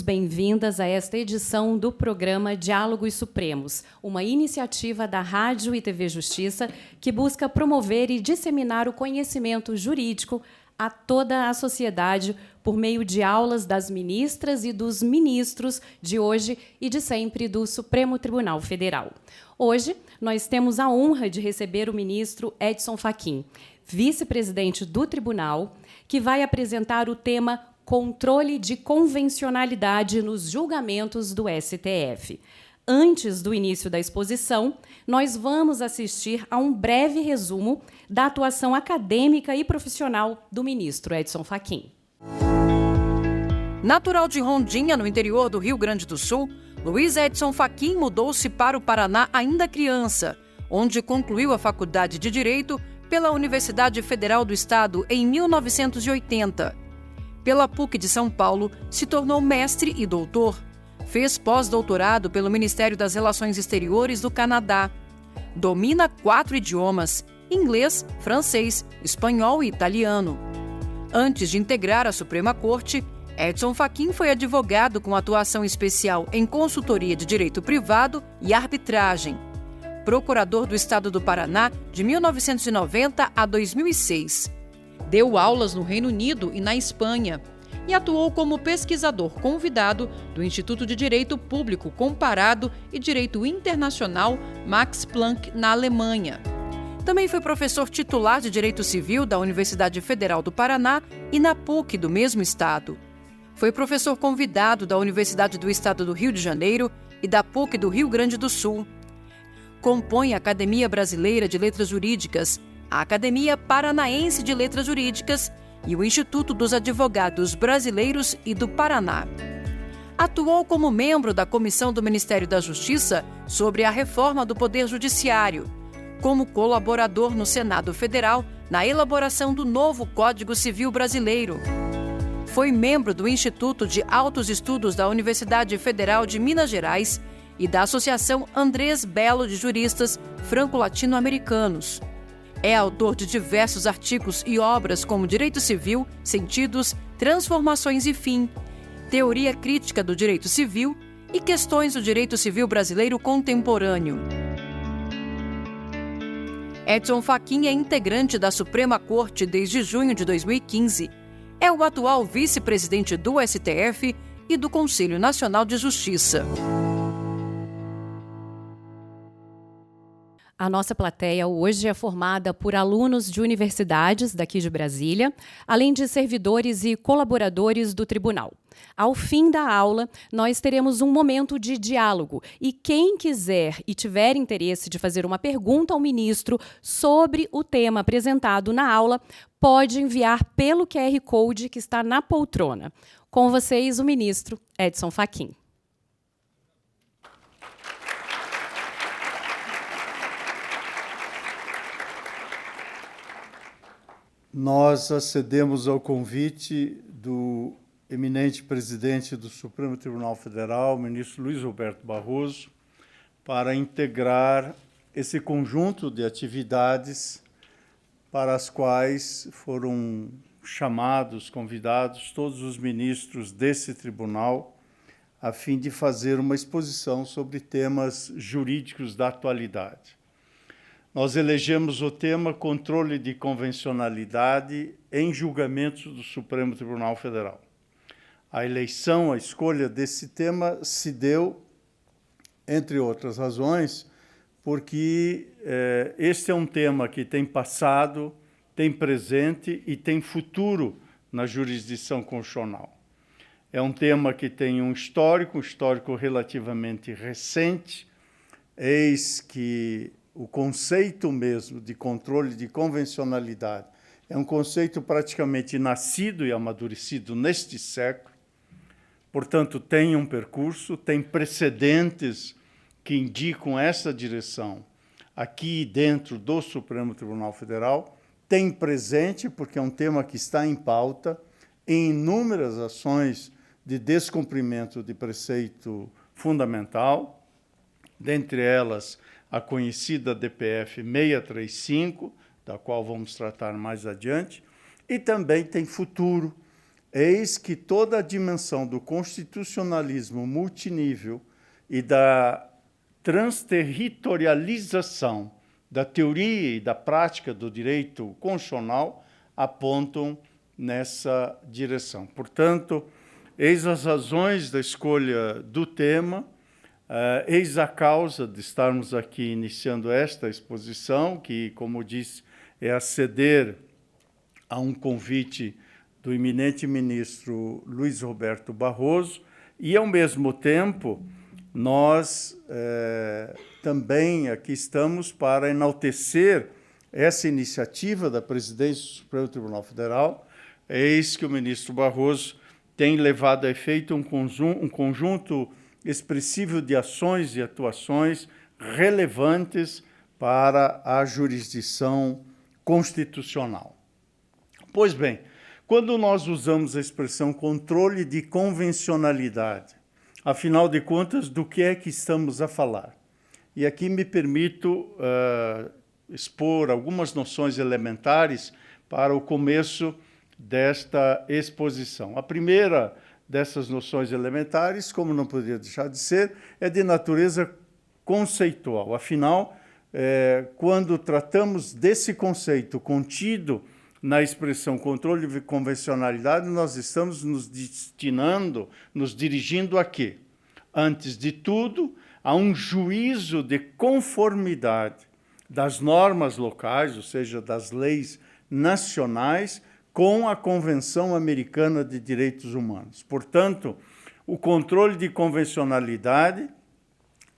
bem-vindas a esta edição do programa Diálogos Supremos, uma iniciativa da Rádio e TV Justiça que busca promover e disseminar o conhecimento jurídico a toda a sociedade por meio de aulas das ministras e dos ministros de hoje e de sempre do Supremo Tribunal Federal. Hoje, nós temos a honra de receber o ministro Edson Fachin, vice-presidente do Tribunal, que vai apresentar o tema Controle de Convencionalidade nos Julgamentos do STF. Antes do início da exposição, nós vamos assistir a um breve resumo da atuação acadêmica e profissional do ministro Edson Fachin. Natural de Rondinha, no interior do Rio Grande do Sul, Luiz Edson Fachin mudou-se para o Paraná ainda criança, onde concluiu a Faculdade de Direito pela Universidade Federal do Estado em 1980. Pela PUC de São Paulo, se tornou mestre e doutor. Fez pós-doutorado pelo Ministério das Relações Exteriores do Canadá. Domina 4 idiomas: inglês, francês, espanhol e italiano. Antes de integrar a Suprema Corte, Edson Fachin foi advogado com atuação especial em consultoria de direito privado e arbitragem. Procurador do Estado do Paraná de 1990 a 2006. Deu aulas no Reino Unido e na Espanha e atuou como pesquisador convidado do Instituto de Direito Público Comparado e Direito Internacional Max Planck, na Alemanha. Também foi professor titular de Direito Civil da Universidade Federal do Paraná e na PUC do mesmo estado. Foi professor convidado da Universidade do Estado do Rio de Janeiro e da PUC do Rio Grande do Sul. Compõe a Academia Brasileira de Letras Jurídicas, a Academia Paranaense de Letras Jurídicas e o Instituto dos Advogados Brasileiros e do Paraná. Atuou como membro da Comissão do Ministério da Justiça sobre a reforma do Poder Judiciário, como colaborador no Senado Federal na elaboração do novo Código Civil Brasileiro. Foi membro do Instituto de Altos Estudos da Universidade Federal de Minas Gerais e da Associação Andrés Bello de Juristas Franco-Latino-Americanos. É autor de diversos artigos e obras como Direito Civil, Sentidos, Transformações e Fim, Teoria Crítica do Direito Civil e Questões do Direito Civil Brasileiro Contemporâneo. Edson Fachin é integrante da Suprema Corte desde junho de 2015. É o atual vice-presidente do STF e do Conselho Nacional de Justiça. A nossa plateia hoje é formada por alunos de universidades daqui de Brasília, além de servidores e colaboradores do tribunal. Ao fim da aula, nós teremos um momento de diálogo e quem quiser e tiver interesse de fazer uma pergunta ao ministro sobre o tema apresentado na aula, pode enviar pelo QR Code que está na poltrona. Com vocês, o ministro Edson Fachin. Nós acedemos ao convite do eminente presidente do Supremo Tribunal Federal, o ministro Luiz Roberto Barroso, para integrar esse conjunto de atividades para as quais foram chamados, convidados todos os ministros desse tribunal, a fim de fazer uma exposição sobre temas jurídicos da atualidade. Nós elegemos o tema Controle de Convencionalidade em Julgamentos do Supremo Tribunal Federal. A eleição, a escolha desse tema se deu, entre outras razões, porque este é um tema que tem passado, tem presente e tem futuro na jurisdição constitucional. É um tema que tem um histórico relativamente recente, eis que o conceito mesmo de controle de convencionalidade é um conceito praticamente nascido e amadurecido neste século, portanto, tem um percurso, tem precedentes que indicam essa direção aqui dentro do Supremo Tribunal Federal, tem presente, porque é um tema que está em pauta, em inúmeras ações de descumprimento de preceito fundamental, dentre elas a conhecida DPF 635, da qual vamos tratar mais adiante, e também tem futuro, eis que toda a dimensão do constitucionalismo multinível e da transterritorialização da teoria e da prática do direito constitucional apontam nessa direção. Portanto, eis as razões da escolha do tema, eis a causa de estarmos aqui iniciando esta exposição, que, como disse, é aceder a um convite do eminente ministro Luiz Roberto Barroso, e, ao mesmo tempo, nós também aqui estamos para enaltecer essa iniciativa da presidência do Supremo Tribunal Federal. Eis que o ministro Barroso tem levado a efeito um conjunto expressivo de ações e atuações relevantes para a jurisdição constitucional. Pois bem, quando nós usamos a expressão controle de convencionalidade, afinal de contas, do que é que estamos a falar? E aqui me permito expor algumas noções elementares para o começo desta exposição. A primeira dessas noções elementares, como não poderia deixar de ser, é de natureza conceitual. Afinal, quando tratamos desse conceito contido na expressão controle de convencionalidade, nós estamos nos dirigindo a quê? Antes de tudo, a um juízo de conformidade das normas locais, ou seja, das leis nacionais, com a Convenção Americana de Direitos Humanos. Portanto, o controle de convencionalidade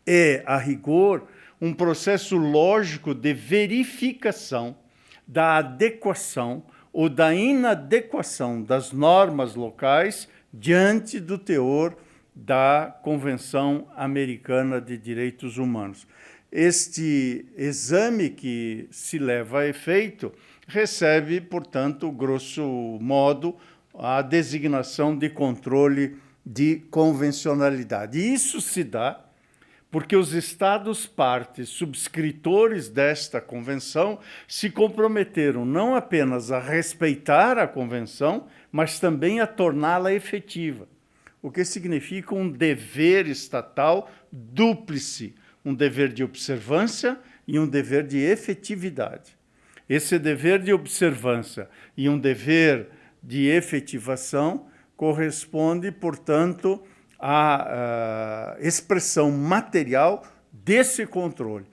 é, a rigor, um processo lógico de verificação da adequação ou da inadequação das normas locais diante do teor da Convenção Americana de Direitos Humanos. Este exame que se leva a efeito recebe, portanto, grosso modo, a designação de controle de convencionalidade. E isso se dá porque os Estados-partes subscritores desta convenção se comprometeram não apenas a respeitar a convenção, mas também a torná-la efetiva, o que significa um dever estatal dúplice, um dever de observância e um dever de efetividade. Esse dever de observância e um dever de efetivação corresponde, portanto, à expressão material desse controle.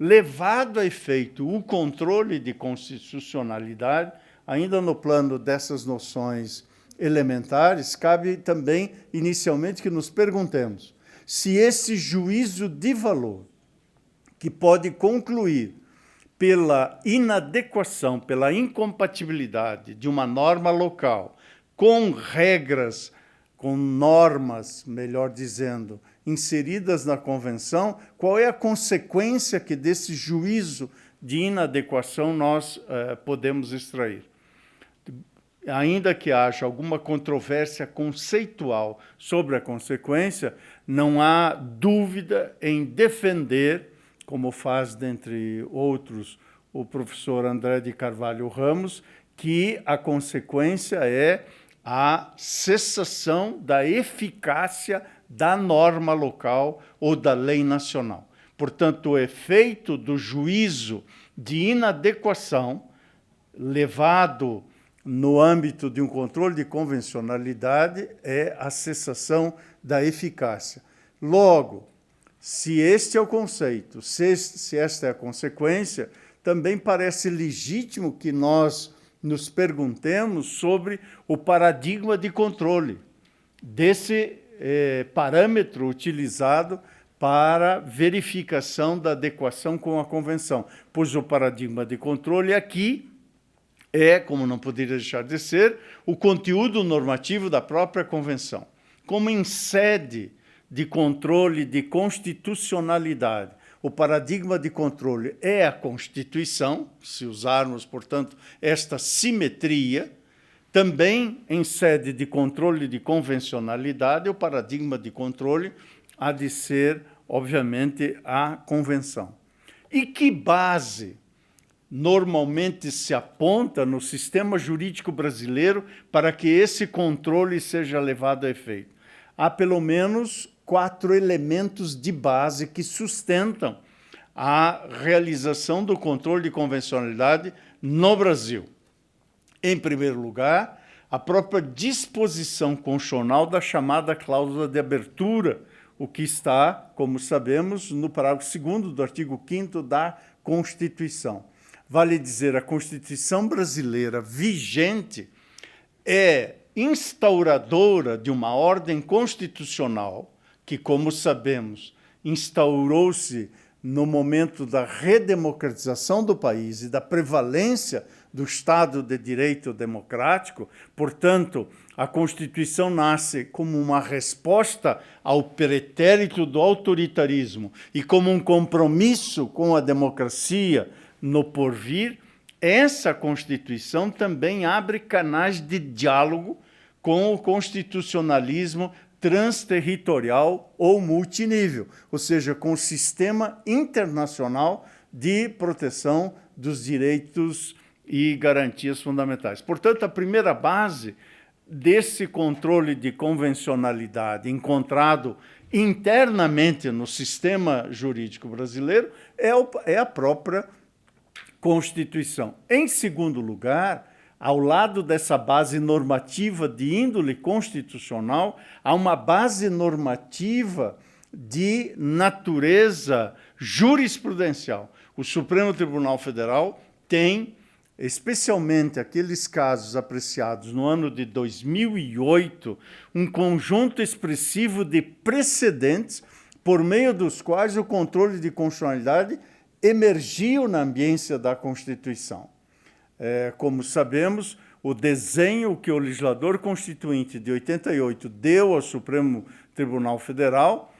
Levado a efeito o controle de constitucionalidade, ainda no plano dessas noções elementares, cabe também, inicialmente, que nos perguntemos se esse juízo de valor, que pode concluir pela inadequação, pela incompatibilidade de uma norma local com regras, com normas, melhor dizendo, inseridas na Convenção, qual é a consequência que desse juízo de inadequação nós podemos extrair? Ainda que haja alguma controvérsia conceitual sobre a consequência, não há dúvida em defender, como faz, dentre outros, o professor André de Carvalho Ramos, que a consequência é a cessação da eficácia da norma local ou da lei nacional. Portanto, o efeito do juízo de inadequação levado no âmbito de um controle de convencionalidade é a cessação da eficácia. Logo, se este é o conceito, se esta é a consequência, também parece legítimo que nós nos perguntemos sobre o paradigma de controle, desse parâmetro utilizado para verificação da adequação com a Convenção, pois o paradigma de controle aqui é, como não poderia deixar de ser, o conteúdo normativo da própria Convenção. Como em sede de controle de constitucionalidade, o paradigma de controle é a Constituição, se usarmos, portanto, esta simetria, também em sede de controle de convencionalidade, o paradigma de controle há de ser, obviamente, a Convenção. E que base normalmente se aponta no sistema jurídico brasileiro para que esse controle seja levado a efeito? Há pelo menos 4 elementos de base que sustentam a realização do controle de convencionalidade no Brasil. Em primeiro lugar, a própria disposição constitucional da chamada cláusula de abertura, o que está, como sabemos, no parágrafo 2º do artigo 5º da Constituição. Vale dizer, a Constituição brasileira vigente é instauradora de uma ordem constitucional que, como sabemos, instaurou-se no momento da redemocratização do país e da prevalência do Estado de Direito democrático. Portanto, a Constituição nasce como uma resposta ao pretérito do autoritarismo e como um compromisso com a democracia no porvir. Essa Constituição também abre canais de diálogo com o constitucionalismo transterritorial ou multinível, ou seja, com o sistema internacional de proteção dos direitos e garantias fundamentais. Portanto, a primeira base desse controle de convencionalidade encontrado internamente no sistema jurídico brasileiro é a própria Constituição. Em segundo lugar, ao lado dessa base normativa de índole constitucional, há uma base normativa de natureza jurisprudencial. O Supremo Tribunal Federal tem, especialmente aqueles casos apreciados no ano de 2008, um conjunto expressivo de precedentes por meio dos quais o controle de constitucionalidade emergiu na ambiência da Constituição. Como sabemos, o desenho que o legislador constituinte de 88 deu ao Supremo Tribunal Federal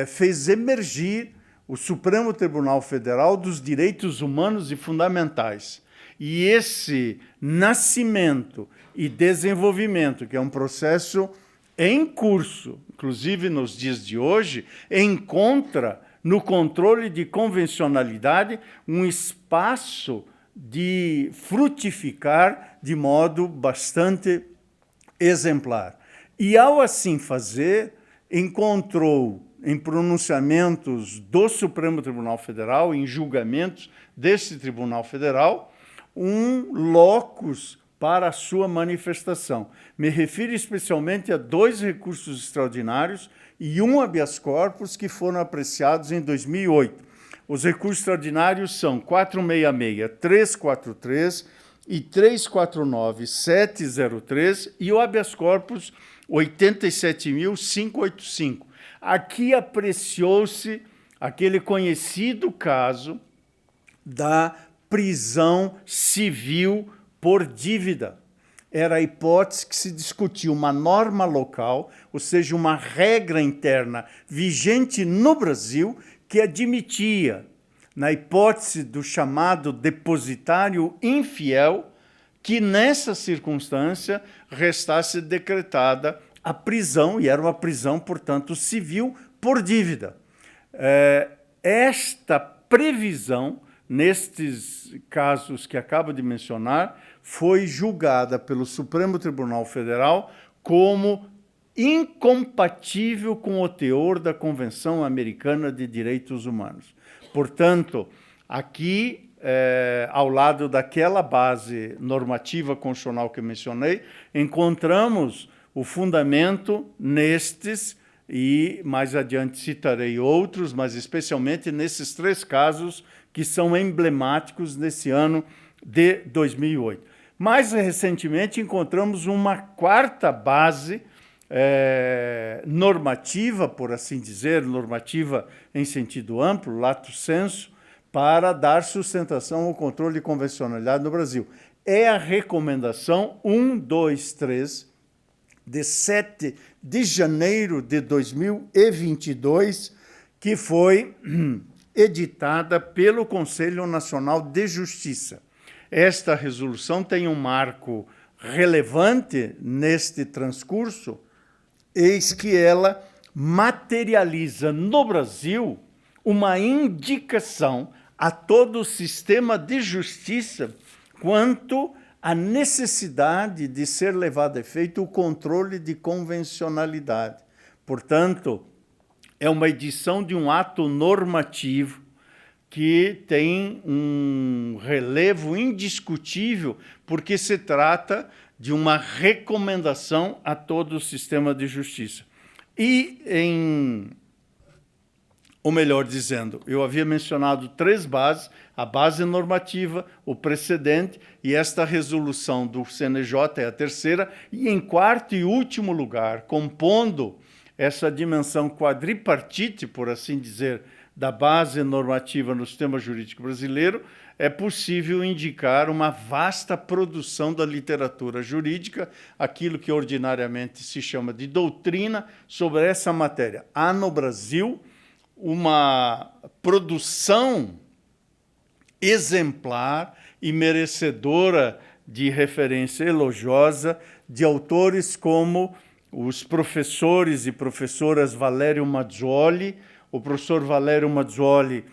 fez emergir o Supremo Tribunal Federal dos direitos humanos e fundamentais. E esse nascimento e desenvolvimento, que é um processo em curso, inclusive nos dias de hoje, encontra no controle de convencionalidade um espaço de frutificar de modo bastante exemplar. E, ao assim fazer, encontrou em pronunciamentos do Supremo Tribunal Federal, em julgamentos desse Tribunal Federal, um locus para a sua manifestação. Me refiro especialmente a 2 recursos extraordinários e um habeas corpus que foram apreciados em 2008. Os recursos extraordinários são 466-343 e 349-703 e o habeas corpus 87.585. Aqui apreciou-se aquele conhecido caso da prisão civil por dívida. Era a hipótese que se discutia uma norma local, ou seja, uma regra interna vigente no Brasil, que admitia, na hipótese do chamado depositário infiel, que nessa circunstância restasse decretada a prisão, e era uma prisão, portanto, civil por dívida. Esta previsão, nestes casos que acabo de mencionar, foi julgada pelo Supremo Tribunal Federal como incompatível com o teor da Convenção Americana de Direitos Humanos. Portanto, aqui, ao lado daquela base normativa constitucional que eu mencionei, encontramos o fundamento nestes, e mais adiante citarei outros, mas especialmente nesses 3 casos que são emblemáticos nesse ano de 2008. Mais recentemente, encontramos uma 4ª base normativa, por assim dizer, normativa em sentido amplo, lato sensu, para dar sustentação ao controle de convencionalidade no Brasil. É a recomendação 123, de 7 de janeiro de 2022, que foi editada pelo Conselho Nacional de Justiça. Esta resolução tem um marco relevante neste transcurso, eis que ela materializa no Brasil uma indicação a todo o sistema de justiça quanto à necessidade de ser levado a efeito o controle de convencionalidade. Portanto, é uma edição de um ato normativo que tem um relevo indiscutível, porque se trata de uma recomendação a todo o sistema de justiça. Ou melhor dizendo, eu havia mencionado 3 bases, a base normativa, o precedente, e esta resolução do CNJ é a terceira, e em quarto e último lugar, compondo essa dimensão quadripartite, por assim dizer, da base normativa no sistema jurídico brasileiro, é possível indicar uma vasta produção da literatura jurídica, aquilo que ordinariamente se chama de doutrina sobre essa matéria. Há no Brasil uma produção exemplar e merecedora de referência elogiosa de autores como os professores e professoras Valério Mazzuoli, o professor Valério Mazzuoli,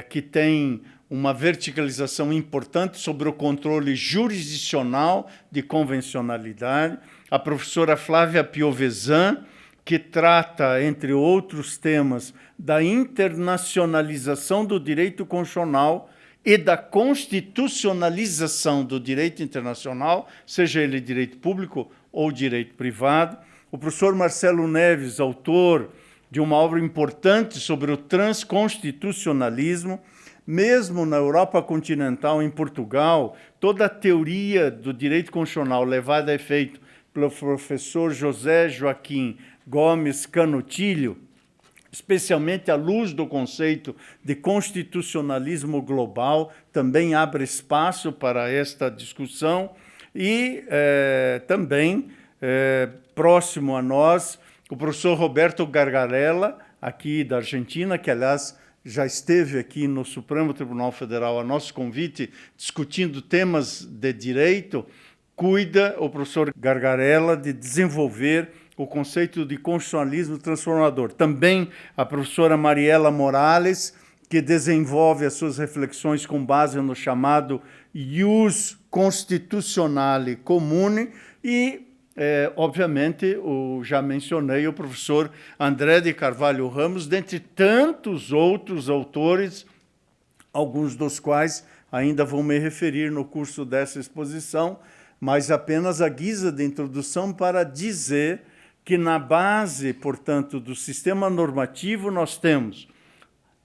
que tem uma verticalização importante sobre o controle jurisdicional de convencionalidade, a professora Flávia Piovesan, que trata, entre outros temas, da internacionalização do direito constitucional e da constitucionalização do direito internacional, seja ele direito público ou direito privado. O professor Marcelo Neves, autor de uma obra importante sobre o transconstitucionalismo. Mesmo na Europa continental, em Portugal, toda a teoria do direito constitucional levada a efeito pelo professor José Joaquim Gomes Canutilho, especialmente à luz do conceito de constitucionalismo global, também abre espaço para esta discussão. E também, próximo a nós, o professor Roberto Gargarella, aqui da Argentina, que, aliás, já esteve aqui no Supremo Tribunal Federal a nosso convite, discutindo temas de direito, cuida, o professor Gargarella, de desenvolver o conceito de constitucionalismo transformador. Também a professora Mariela Morales, que desenvolve as suas reflexões com base no chamado ius constitutionale comune e, obviamente, já mencionei o professor André de Carvalho Ramos, dentre tantos outros autores, alguns dos quais ainda vou me referir no curso dessa exposição, mas apenas à guisa de introdução para dizer que na base, portanto, do sistema normativo nós temos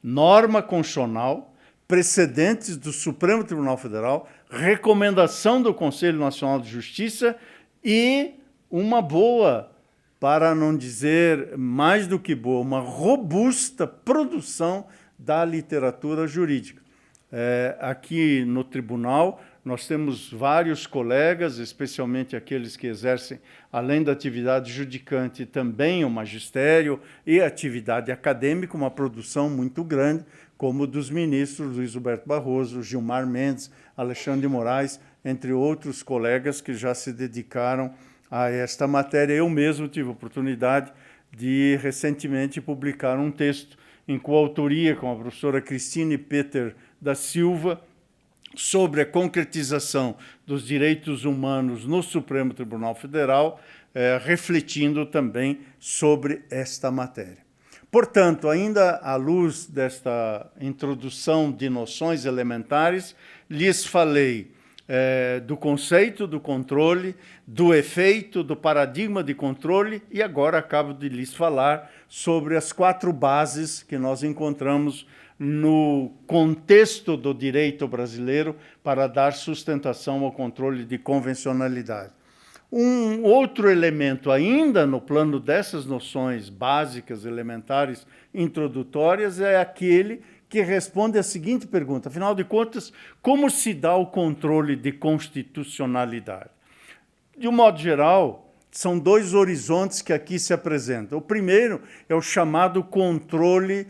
norma constitucional, precedentes do Supremo Tribunal Federal, recomendação do Conselho Nacional de Justiça e uma boa, para não dizer mais do que boa, uma robusta produção da literatura jurídica. Aqui no tribunal, nós temos vários colegas, especialmente aqueles que exercem, além da atividade judicante, também o magistério e a atividade acadêmica, uma produção muito grande, como dos ministros Luiz Roberto Barroso, Gilmar Mendes, Alexandre de Moraes, entre outros colegas que já se dedicaram a esta matéria. Eu mesmo tive a oportunidade de, recentemente, publicar um texto em coautoria com a professora Cristine Peter da Silva, sobre a concretização dos direitos humanos no Supremo Tribunal Federal, refletindo também sobre esta matéria. Portanto, ainda à luz desta introdução de noções elementares, lhes falei do conceito do controle, do efeito, do paradigma de controle, e agora acabo de lhes falar sobre as 4 bases que nós encontramos no contexto do direito brasileiro para dar sustentação ao controle de convencionalidade. Um outro elemento ainda no plano dessas noções básicas, elementares, introdutórias, é aquele que responde à seguinte pergunta: afinal de contas, como se dá o controle de constitucionalidade? De um modo geral, são 2 horizontes que aqui se apresentam. O primeiro é o chamado controle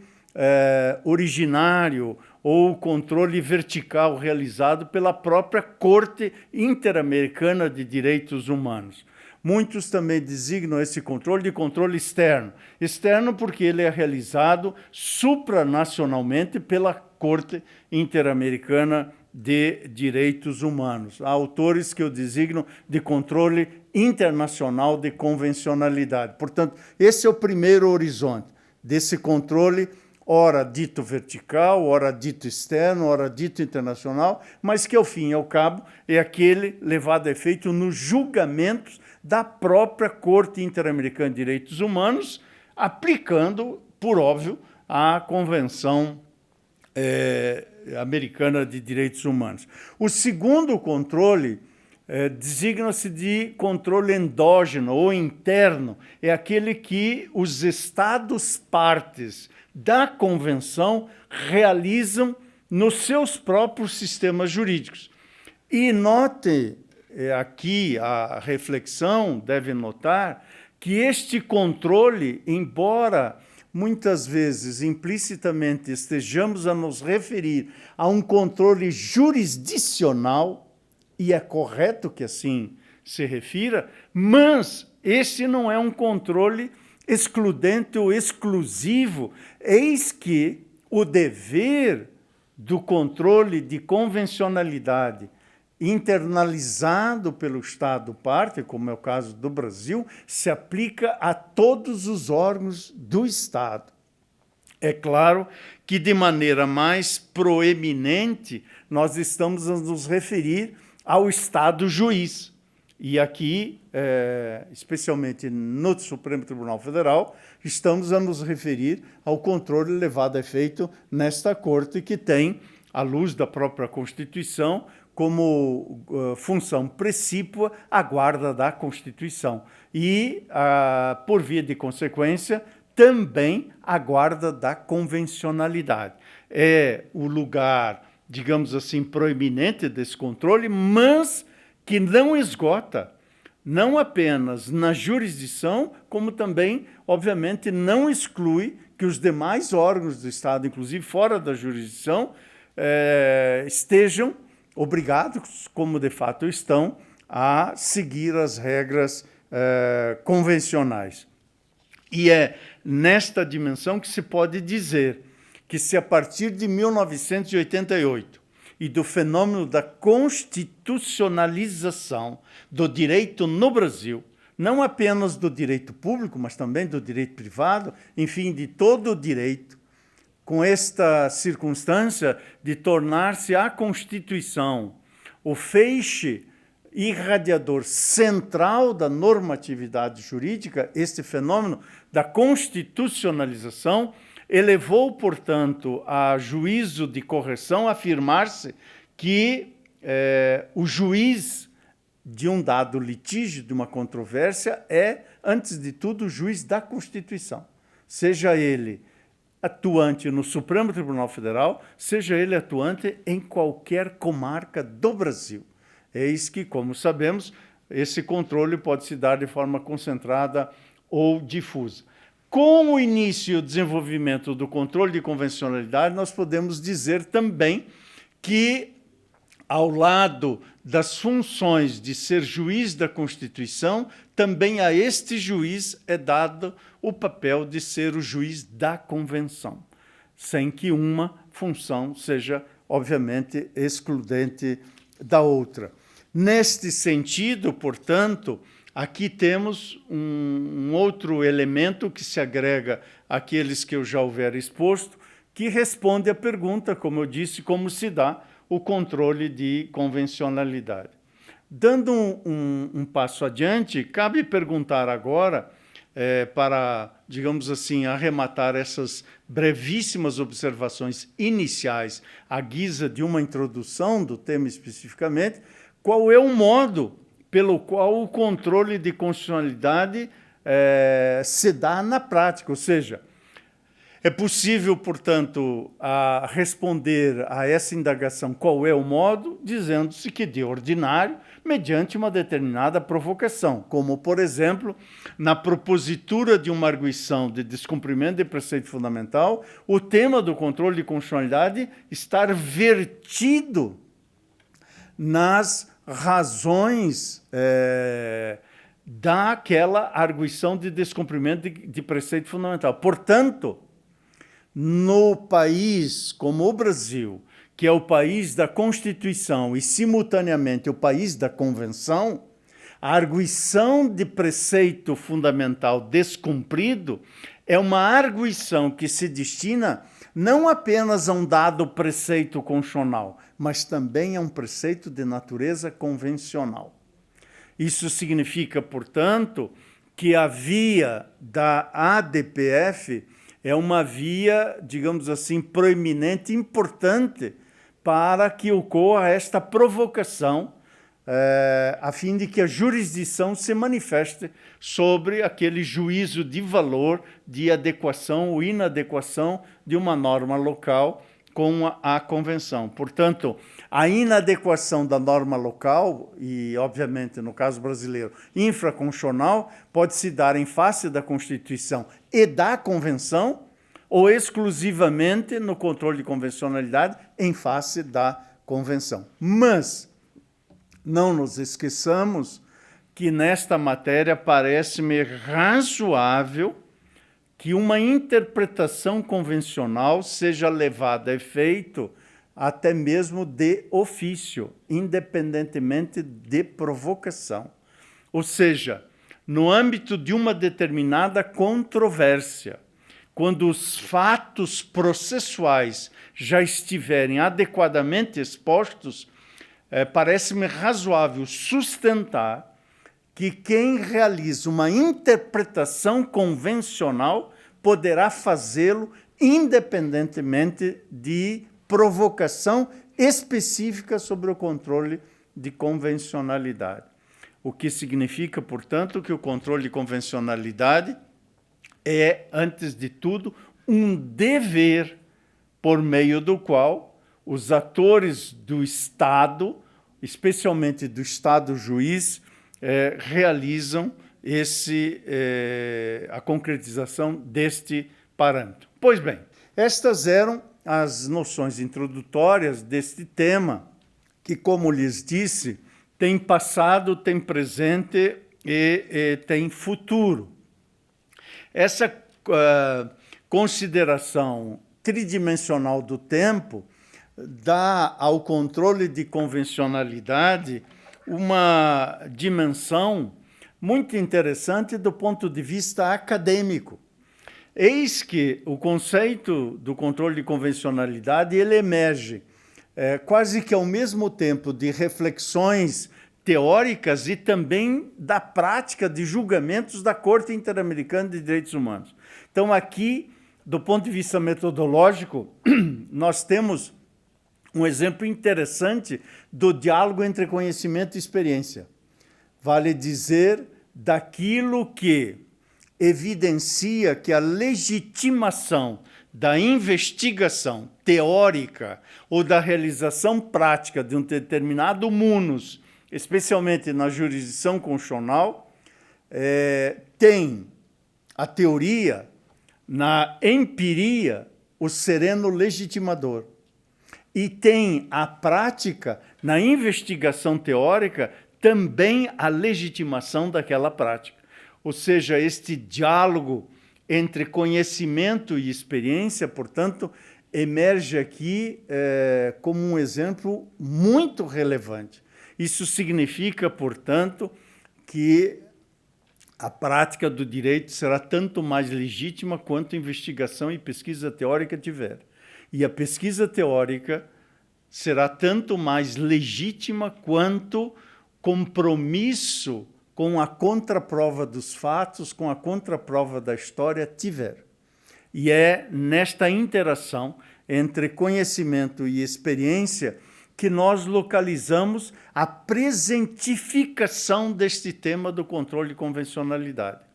originário ou controle vertical realizado pela própria Corte Interamericana de Direitos Humanos. Muitos também designam esse controle de controle externo. Externo porque ele é realizado supranacionalmente pela Corte Interamericana de Direitos Humanos. Há autores que o designam de controle internacional de convencionalidade. Portanto, esse é o primeiro horizonte desse controle, ora dito vertical, ora dito externo, ora dito internacional, mas que, ao fim e ao cabo, é aquele levado a efeito nos julgamentos da própria Corte Interamericana de Direitos Humanos, aplicando, por óbvio, a Convenção Americana de Direitos Humanos. O segundo controle designa-se de controle endógeno ou interno, é aquele que os Estados-partes da Convenção realizam nos seus próprios sistemas jurídicos. E note aqui a reflexão, deve notar, que este controle, embora muitas vezes implicitamente estejamos a nos referir a um controle jurisdicional, e é correto que assim se refira, mas esse não é um controle excludente ou exclusivo. Eis que o dever do controle de convencionalidade internalizado pelo Estado-parte, como é o caso do Brasil, se aplica a todos os órgãos do Estado. É claro que, de maneira mais proeminente, nós estamos a nos referir ao Estado juiz. E aqui, especialmente no Supremo Tribunal Federal, estamos a nos referir ao controle levado a efeito nesta Corte, que tem, à luz da própria Constituição, como função precípua a guarda da Constituição. E, por via de consequência, também a guarda da convencionalidade. É o lugar, digamos assim, proeminente desse controle, mas que não esgota, não apenas na jurisdição, como também, obviamente, não exclui que os demais órgãos do Estado, inclusive fora da jurisdição, estejam obrigados, como de fato estão, a seguir as regras convencionais. E é nesta dimensão que se pode dizer que, se a partir de 1988 e do fenômeno da constitucionalização do direito no Brasil, não apenas do direito público, mas também do direito privado, enfim, de todo o direito, com esta circunstância de tornar-se a Constituição o feixe irradiador central da normatividade jurídica, este fenômeno da constitucionalização elevou, portanto, a juízo de correção a afirmar-se que o juiz de um dado litígio, de uma controvérsia, é, antes de tudo, o juiz da Constituição, seja ele atuante no Supremo Tribunal Federal, seja ele atuante em qualquer comarca do Brasil. Eis que, como sabemos, esse controle pode se dar de forma concentrada ou difusa. Com o início e o desenvolvimento do controle de convencionalidade, nós podemos dizer também que, ao lado das funções de ser juiz da Constituição, também a este juiz é dado o papel de ser o juiz da Convenção, sem que uma função seja, obviamente, excludente da outra. Neste sentido, portanto, aqui temos um outro elemento que se agrega àqueles que eu já houver exposto, que responde à pergunta, como eu disse, como se dá o controle de convencionalidade. Dando um passo adiante, cabe perguntar agora, para, digamos assim, arrematar essas brevíssimas observações iniciais, à guisa de uma introdução do tema especificamente, qual é o modo pelo qual o controle de constitucionalidade se dá na prática, ou seja, é possível, portanto, responder a essa indagação qual é o modo, dizendo-se que, de ordinário, mediante uma determinada provocação, como, por exemplo, na propositura de uma arguição de descumprimento de preceito fundamental, o tema do controle de constitucionalidade estar vertido nas razões daquela arguição de descumprimento de preceito fundamental. Portanto, no país como o Brasil, que é o país da Constituição e, simultaneamente, o país da Convenção, a arguição de preceito fundamental descumprido é uma arguição que se destina não apenas a um dado preceito constitucional, mas também a um preceito de natureza convencional. Isso significa, portanto, que a via da ADPF é uma via, digamos assim, proeminente, importante, para que ocorra esta provocação, a fim de que a jurisdição se manifeste sobre aquele juízo de valor de adequação ou inadequação de uma norma local com a convenção. Portanto, a inadequação da norma local, e, obviamente, no caso brasileiro, infraconstitucional, pode se dar em face da Constituição e da Convenção, ou exclusivamente no controle de convencionalidade em face da Convenção. Mas não nos esqueçamos que nesta matéria parece-me razoável que uma interpretação convencional seja levada a efeito até mesmo de ofício, independentemente de provocação. Ou seja, no âmbito de uma determinada controvérsia, quando os fatos processuais já estiverem adequadamente expostos, parece-me razoável sustentar que quem realiza uma interpretação convencional poderá fazê-lo independentemente de provocação específica sobre o controle de convencionalidade. O que significa, portanto, que o controle de convencionalidade é, antes de tudo, um dever por meio do qual os atores do Estado, especialmente do Estado juiz, realizam a concretização deste parâmetro. Pois bem, estas eram as noções introdutórias deste tema, que, como lhes disse, tem passado, tem presente e tem futuro. Essa consideração tridimensional do tempo dá ao controle de convencionalidade uma dimensão muito interessante do ponto de vista acadêmico. Eis que o conceito do controle de convencionalidade ele emerge quase que ao mesmo tempo de reflexões teóricas e também da prática de julgamentos da Corte Interamericana de Direitos Humanos. Então, aqui, do ponto de vista metodológico, nós temos um exemplo interessante do diálogo entre conhecimento e experiência. Vale dizer, daquilo que evidencia que a legitimação da investigação teórica ou da realização prática de um determinado munus, especialmente na jurisdição constitucional, tem a teoria, na empiria, o sereno legitimador. E tem a prática, na investigação teórica, também a legitimação daquela prática. Ou seja, este diálogo entre conhecimento e experiência, portanto, emerge aqui como um exemplo muito relevante. Isso significa, portanto, que a prática do direito será tanto mais legítima quanto investigação e pesquisa teórica tiver. E a pesquisa teórica será tanto mais legítima quanto compromisso com a contraprova dos fatos, com a contraprova da história tiver. E é nesta interação entre conhecimento e experiência que nós localizamos a presentificação deste tema do controle de convencionalidade.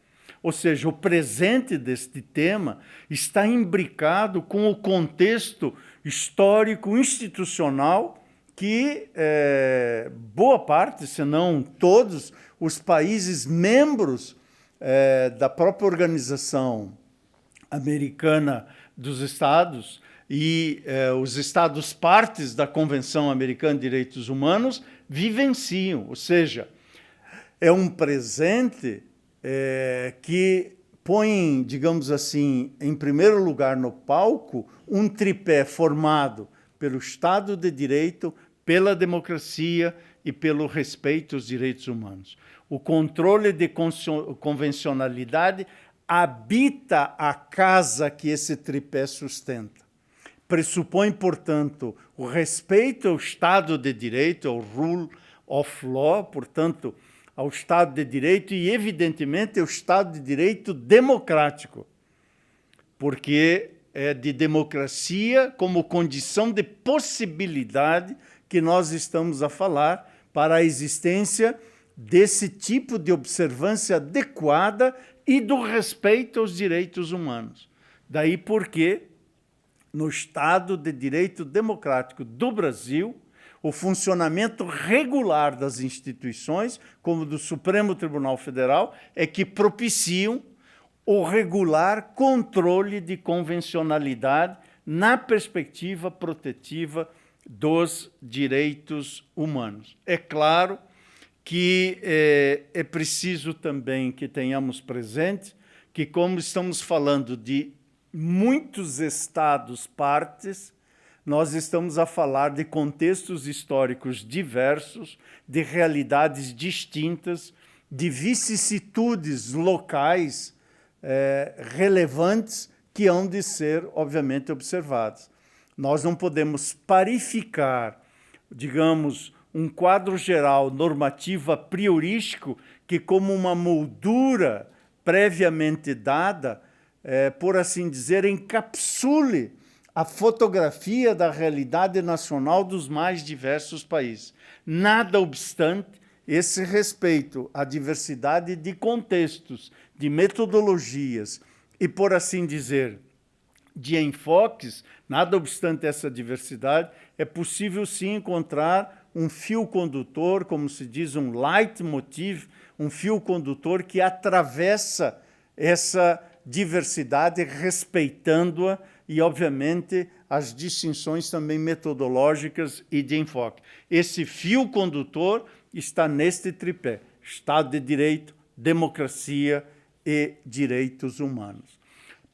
Ou seja, o presente deste tema está imbricado com o contexto histórico institucional que boa parte, se não todos, os países membros da própria Organização Americana dos Estados e os Estados partes da Convenção Americana de Direitos Humanos vivenciam. Ou seja, é um presente que põe, digamos assim, em primeiro lugar no palco, um tripé formado pelo Estado de Direito, pela democracia e pelo respeito aos direitos humanos. O controle de convencionalidade habita a casa que esse tripé sustenta. Pressupõe, portanto, o respeito ao Estado de Direito, ao rule of law, portanto, ao Estado de Direito e, evidentemente, ao Estado de Direito democrático, porque é de democracia como condição de possibilidade que nós estamos a falar para a existência desse tipo de observância adequada e do respeito aos direitos humanos. Daí porque, no Estado de Direito Democrático do Brasil, o funcionamento regular das instituições, como do Supremo Tribunal Federal, é que propiciam o regular controle de convencionalidade na perspectiva protetiva dos direitos humanos. É claro que é preciso também que tenhamos presente que, como estamos falando de muitos estados partes, nós estamos a falar de contextos históricos diversos, de realidades distintas, de vicissitudes locais relevantes que hão de ser, obviamente, observadas. Nós não podemos parificar, digamos, um quadro geral normativo a priorístico que, como uma moldura previamente dada, por assim dizer, encapsule a fotografia da realidade nacional dos mais diversos países. Nada obstante, esse respeito à diversidade de contextos, de metodologias e, por assim dizer, de enfoques, nada obstante essa diversidade, é possível sim encontrar um fio condutor, como se diz, um leitmotiv, um fio condutor que atravessa essa diversidade, respeitando-a e, obviamente, as distinções também metodológicas e de enfoque. Esse fio condutor está neste tripé: Estado de Direito, democracia e direitos humanos.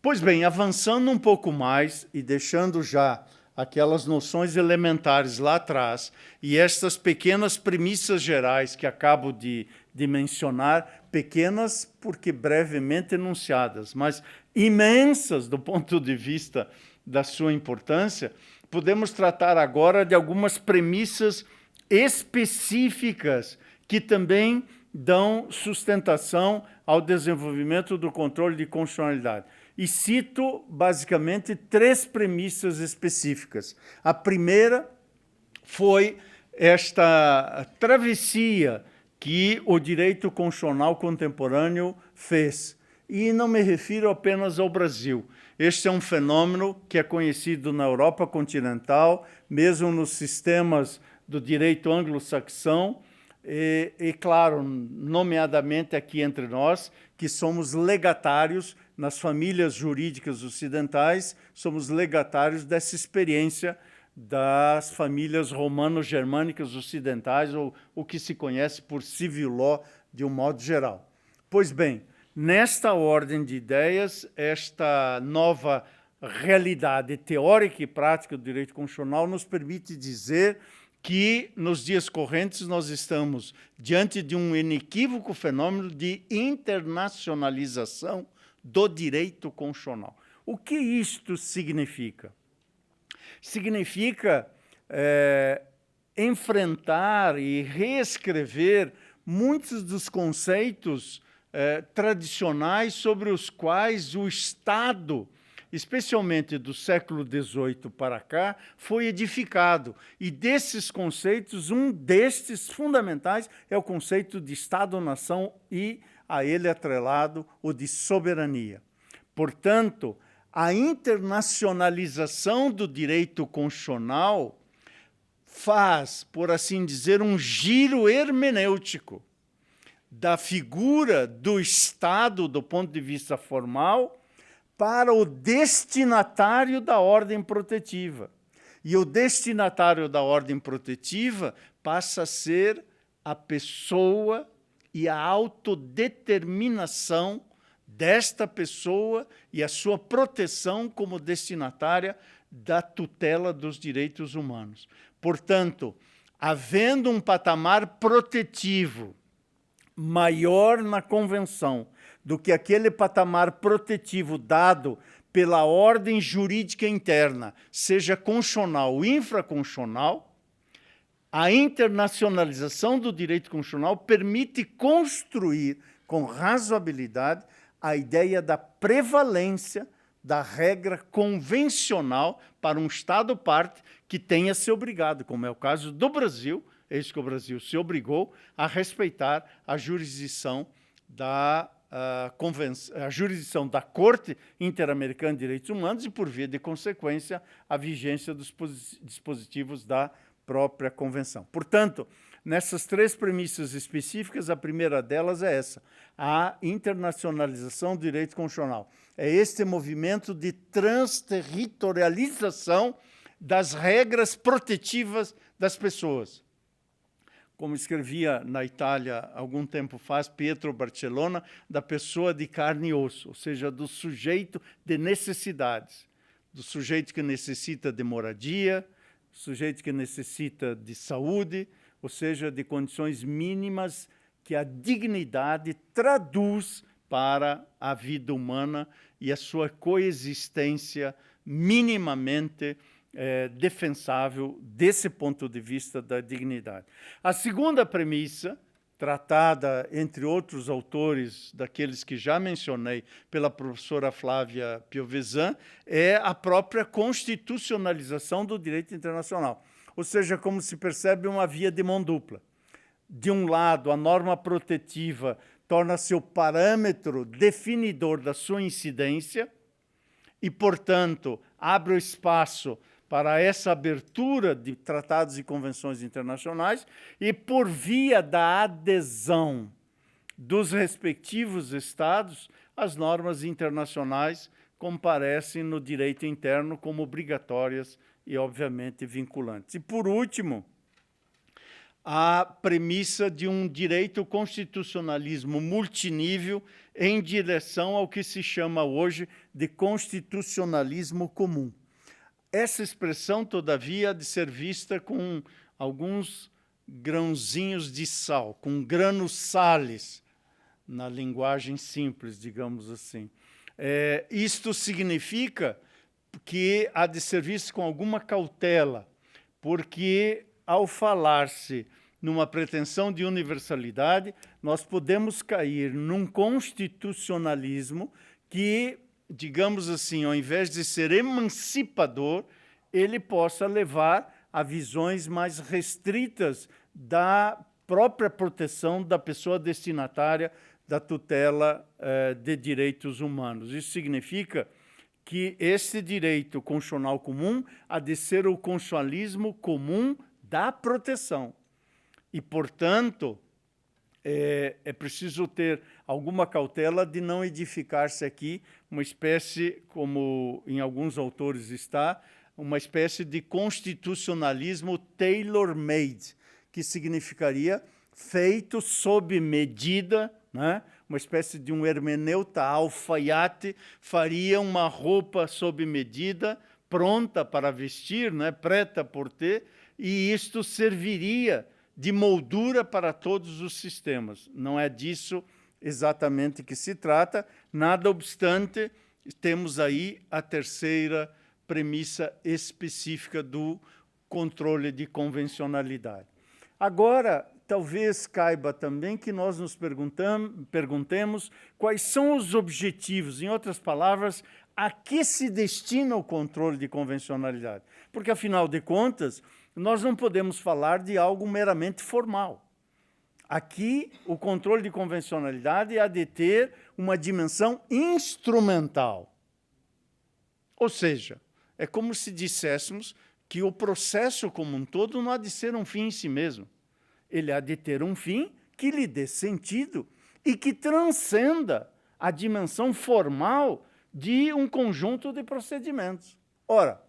Pois bem, avançando um pouco mais e deixando já aquelas noções elementares lá atrás e estas pequenas premissas gerais que acabo de mencionar, pequenas porque brevemente enunciadas, mas imensas do ponto de vista da sua importância, podemos tratar agora de algumas premissas específicas que também dão sustentação ao desenvolvimento do controle de constitucionalidade. E cito, basicamente, 3 premissas específicas. A primeira foi esta travessia que o direito constitucional contemporâneo fez. E não me refiro apenas ao Brasil. Este é um fenômeno que é conhecido na Europa continental, mesmo nos sistemas do direito anglo-saxão, e, claro, nomeadamente aqui entre nós, que somos legatários nas famílias jurídicas ocidentais, somos legatários dessa experiência das famílias romano-germânicas ocidentais, ou o que se conhece por civil law de um modo geral. Pois bem, nesta ordem de ideias, esta nova realidade teórica e prática do direito constitucional nos permite dizer que, nos dias correntes, nós estamos diante de um inequívoco fenômeno de internacionalização do direito constitucional. O que isto significa? Significa enfrentar e reescrever muitos dos conceitos tradicionais sobre os quais o Estado, especialmente do século XVIII para cá, foi edificado. E desses conceitos, um destes fundamentais é o conceito de Estado-nação e, a ele atrelado, o de soberania. Portanto, a internacionalização do direito constitucional faz, por assim dizer, um giro hermenêutico da figura do Estado, do ponto de vista formal, para o destinatário da ordem protetiva. E o destinatário da ordem protetiva passa a ser a pessoa e a autodeterminação desta pessoa e a sua proteção como destinatária da tutela dos direitos humanos. Portanto, havendo um patamar protetivo maior na Convenção do que aquele patamar protetivo dado pela ordem jurídica interna, seja constitucional ou infraconstitucional, a internacionalização do direito constitucional permite construir com razoabilidade a ideia da prevalência da regra convencional para um Estado-parte que tenha se obrigado, como é o caso do Brasil, é isso que o Brasil se obrigou a respeitar a jurisdição da Corte Interamericana de Direitos Humanos e, por via de consequência, a vigência dos dispositivos da própria Convenção. Portanto, nessas três premissas específicas, a primeira delas é essa, a internacionalização do direito constitucional. É este movimento de transterritorialização das regras protetivas das pessoas. Como escrevia na Itália algum tempo faz Pietro Barcellona, da pessoa de carne e osso, ou seja, do sujeito de necessidades, do sujeito que necessita de moradia, do sujeito que necessita de saúde, ou seja, de condições mínimas que a dignidade traduz para a vida humana e a sua coexistência minimamente defensável desse ponto de vista da dignidade. A segunda premissa, tratada, entre outros autores, daqueles que já mencionei, pela professora Flávia Piovesan, é a própria constitucionalização do direito internacional. Ou seja, como se percebe, uma via de mão dupla. De um lado, a norma protetiva torna-se o parâmetro definidor da sua incidência e, portanto, abre o espaço para essa abertura de tratados e convenções internacionais e, por via da adesão dos respectivos Estados, as normas internacionais comparecem no direito interno como obrigatórias e, obviamente, vinculantes. E, por último, a premissa de um direito constitucionalismo multinível em direção ao que se chama hoje de constitucionalismo comum. Essa expressão, todavia, há de ser vista com alguns grãozinhos de sal, com granos sales, na linguagem simples, digamos assim. Isto significa que há de ser visto com alguma cautela, porque, ao falar-se numa pretensão de universalidade, nós podemos cair num constitucionalismo que, digamos assim, ao invés de ser emancipador, ele possa levar a visões mais restritas da própria proteção da pessoa destinatária da tutela de direitos humanos. Isso significa que esse direito constitucional comum há de ser o constitucionalismo comum da proteção. E, portanto, é preciso ter alguma cautela de não edificar-se aqui uma espécie, como em alguns autores está, uma espécie de constitucionalismo tailor-made, que significaria feito sob medida, né? Uma espécie de um hermeneuta alfaiate faria uma roupa sob medida, pronta para vestir, né? Preta por ter, e isto serviria de moldura para todos os sistemas. Não é disso exatamente que se trata. Nada obstante, temos aí a terceira premissa específica do controle de convencionalidade. Agora, talvez caiba também que nós nos perguntemos quais são os objetivos, em outras palavras, a que se destina o controle de convencionalidade. Porque, afinal de contas, nós não podemos falar de algo meramente formal. Aqui, o controle de convencionalidade há de ter uma dimensão instrumental. Ou seja, é como se disséssemos que o processo como um todo não há de ser um fim em si mesmo. Ele há de ter um fim que lhe dê sentido e que transcenda a dimensão formal de um conjunto de procedimentos. Ora,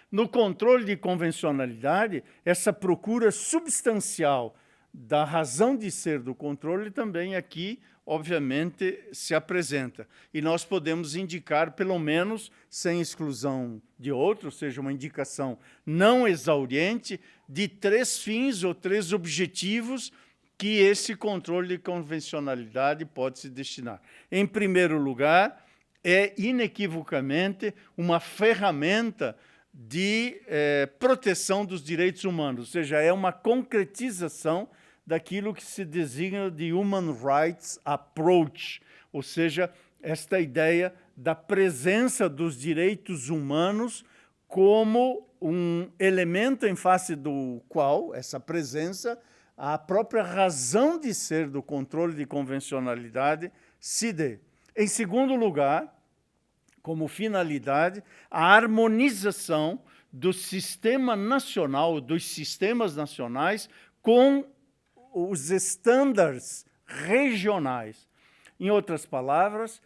no controle de convencionalidade, essa procura substancial da razão de ser do controle também aqui, obviamente, se apresenta. E nós podemos indicar, pelo menos, sem exclusão de outros, ou seja, uma indicação não exauriente, de 3 fins ou 3 objetivos que esse controle de convencionalidade pode se destinar. Em primeiro lugar, é inequivocamente uma ferramenta de proteção dos direitos humanos, ou seja, é uma concretização daquilo que se designa de Human Rights Approach, ou seja, esta ideia da presença dos direitos humanos como um elemento em face do qual essa presença, a própria razão de ser do controle de convencionalidade se dê. Em segundo lugar, como finalidade, a harmonização do sistema nacional, dos sistemas nacionais, com os estándares regionais. Em outras palavras,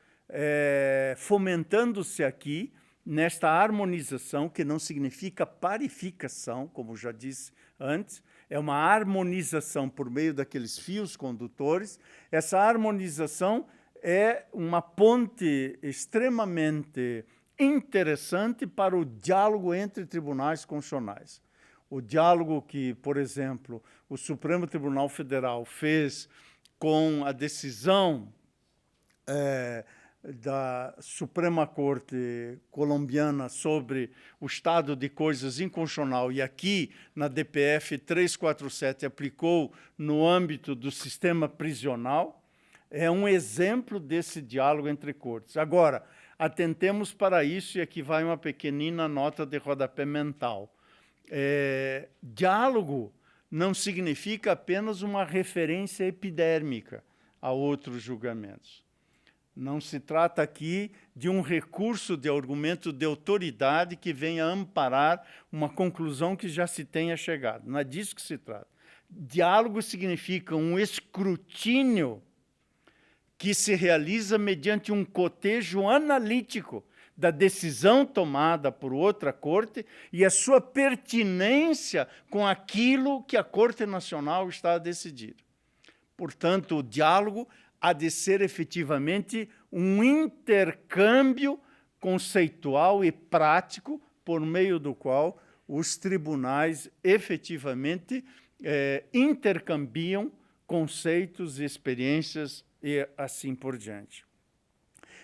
fomentando-se aqui, nesta harmonização, que não significa parificação, como já disse antes, é uma harmonização por meio daqueles fios condutores. Essa harmonização é uma ponte extremamente interessante para o diálogo entre tribunais constitucionais. O diálogo que, por exemplo, o Supremo Tribunal Federal fez com a decisão da Suprema Corte colombiana sobre o estado de coisas inconstitucional e aqui na DPF 347 aplicou no âmbito do sistema prisional, é um exemplo desse diálogo entre cortes. Agora, atentemos para isso, e aqui vai uma pequenina nota de rodapé mental. Diálogo não significa apenas uma referência epidérmica a outros julgamentos. Não se trata aqui de um recurso de argumento de autoridade que venha amparar uma conclusão que já se tenha chegado. Não é disso que se trata. Diálogo significa um escrutínio que se realiza mediante um cotejo analítico da decisão tomada por outra corte e a sua pertinência com aquilo que a Corte Nacional está a decidir. Portanto, o diálogo há de ser efetivamente um intercâmbio conceitual e prático por meio do qual os tribunais efetivamente intercambiam conceitos e experiências e assim por diante.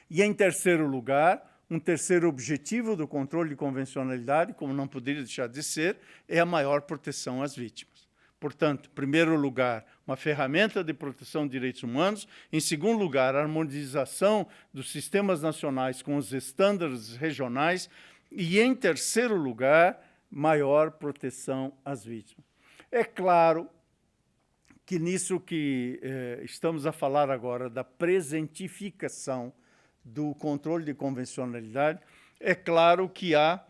E, em terceiro lugar, um terceiro objetivo do controle de convencionalidade, como não poderia deixar de ser, é a maior proteção às vítimas. Portanto, em primeiro lugar, uma ferramenta de proteção de direitos humanos. Em segundo lugar, a harmonização dos sistemas nacionais com os estándares regionais. E, em terceiro lugar, maior proteção às vítimas. É claro que nisso que estamos a falar agora, da presentificação do controle de convencionalidade, é claro que há,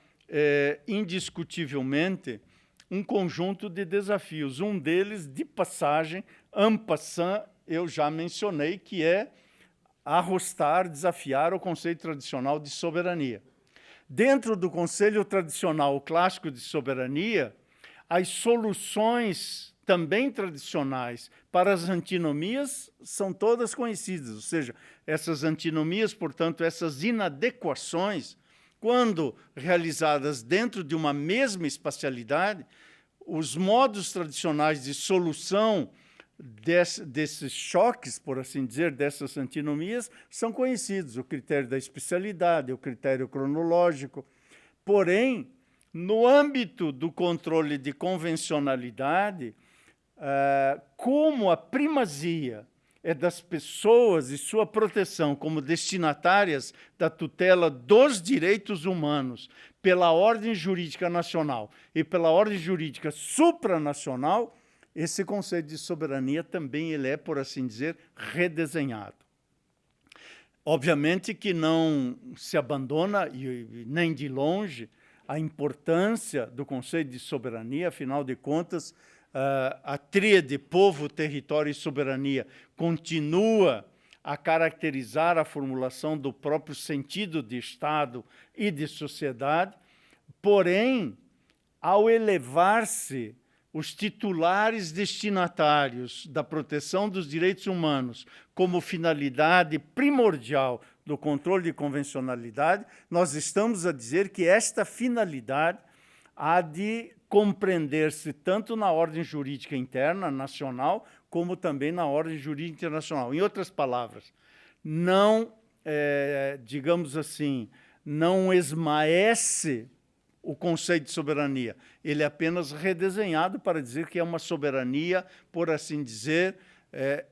indiscutivelmente, um conjunto de desafios. Um deles, de passagem, en passant, eu já mencionei, que é arrostar, desafiar o conceito tradicional de soberania. Dentro do conceito tradicional clássico de soberania, as soluções também tradicionais para as antinomias são todas conhecidas, ou seja, essas antinomias, portanto, essas inadequações, quando realizadas dentro de uma mesma espacialidade, os modos tradicionais de solução desses choques, por assim dizer, dessas antinomias, são conhecidos. O critério da especialidade, o critério cronológico. Porém, no âmbito do controle de convencionalidade, como a primazia é das pessoas e sua proteção como destinatárias da tutela dos direitos humanos pela ordem jurídica nacional e pela ordem jurídica supranacional, esse conceito de soberania também ele é, por assim dizer, redesenhado. Obviamente que não se abandona, e nem de longe, a importância do conceito de soberania, afinal de contas, a tríade povo, território e soberania continua a caracterizar a formulação do próprio sentido de Estado e de sociedade, porém, ao elevar-se os titulares destinatários da proteção dos direitos humanos como finalidade primordial do controle de convencionalidade, nós estamos a dizer que esta finalidade há de compreender-se tanto na ordem jurídica interna, nacional, como também na ordem jurídica internacional. Em outras palavras, não, digamos assim, não esmaece o conceito de soberania. Ele é apenas redesenhado para dizer que é uma soberania, por assim dizer,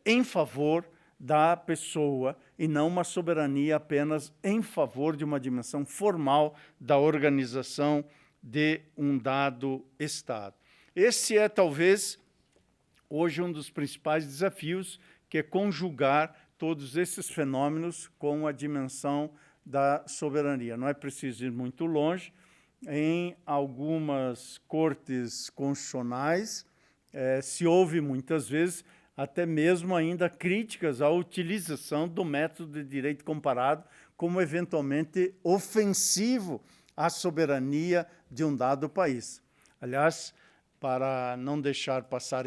em favor da pessoa e não uma soberania apenas em favor de uma dimensão formal da organização de um dado Estado. Esse é, talvez, hoje um dos principais desafios, que é conjugar todos esses fenômenos com a dimensão da soberania. Não é preciso ir muito longe. Em algumas cortes constitucionais, se ouve muitas vezes até mesmo ainda críticas à utilização do método de direito comparado como eventualmente ofensivo à soberania de um dado país. Aliás, para não deixar passar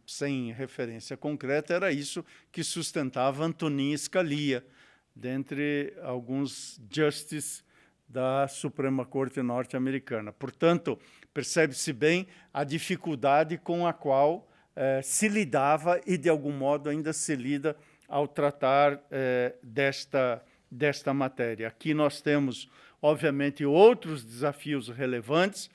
sem referência concreta, era isso que sustentava Antonin Scalia, dentre alguns justices da Suprema Corte norte-americana. Portanto, percebe-se bem a dificuldade com a qual se lidava e, de algum modo, ainda se lida ao tratar desta matéria. Aqui nós temos, obviamente, outros desafios relevantes,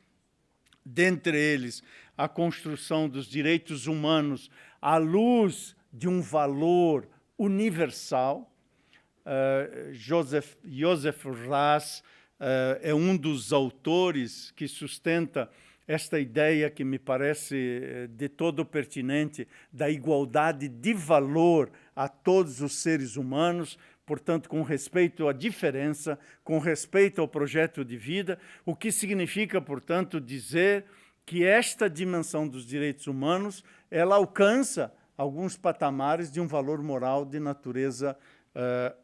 dentre eles a construção dos direitos humanos à luz de um valor universal. Joseph Raz é um dos autores que sustenta esta ideia que me parece de todo pertinente da igualdade de valor a todos os seres humanos, portanto, com respeito à diferença, com respeito ao projeto de vida, o que significa, portanto, dizer que esta dimensão dos direitos humanos, ela alcança alguns patamares de um valor moral de natureza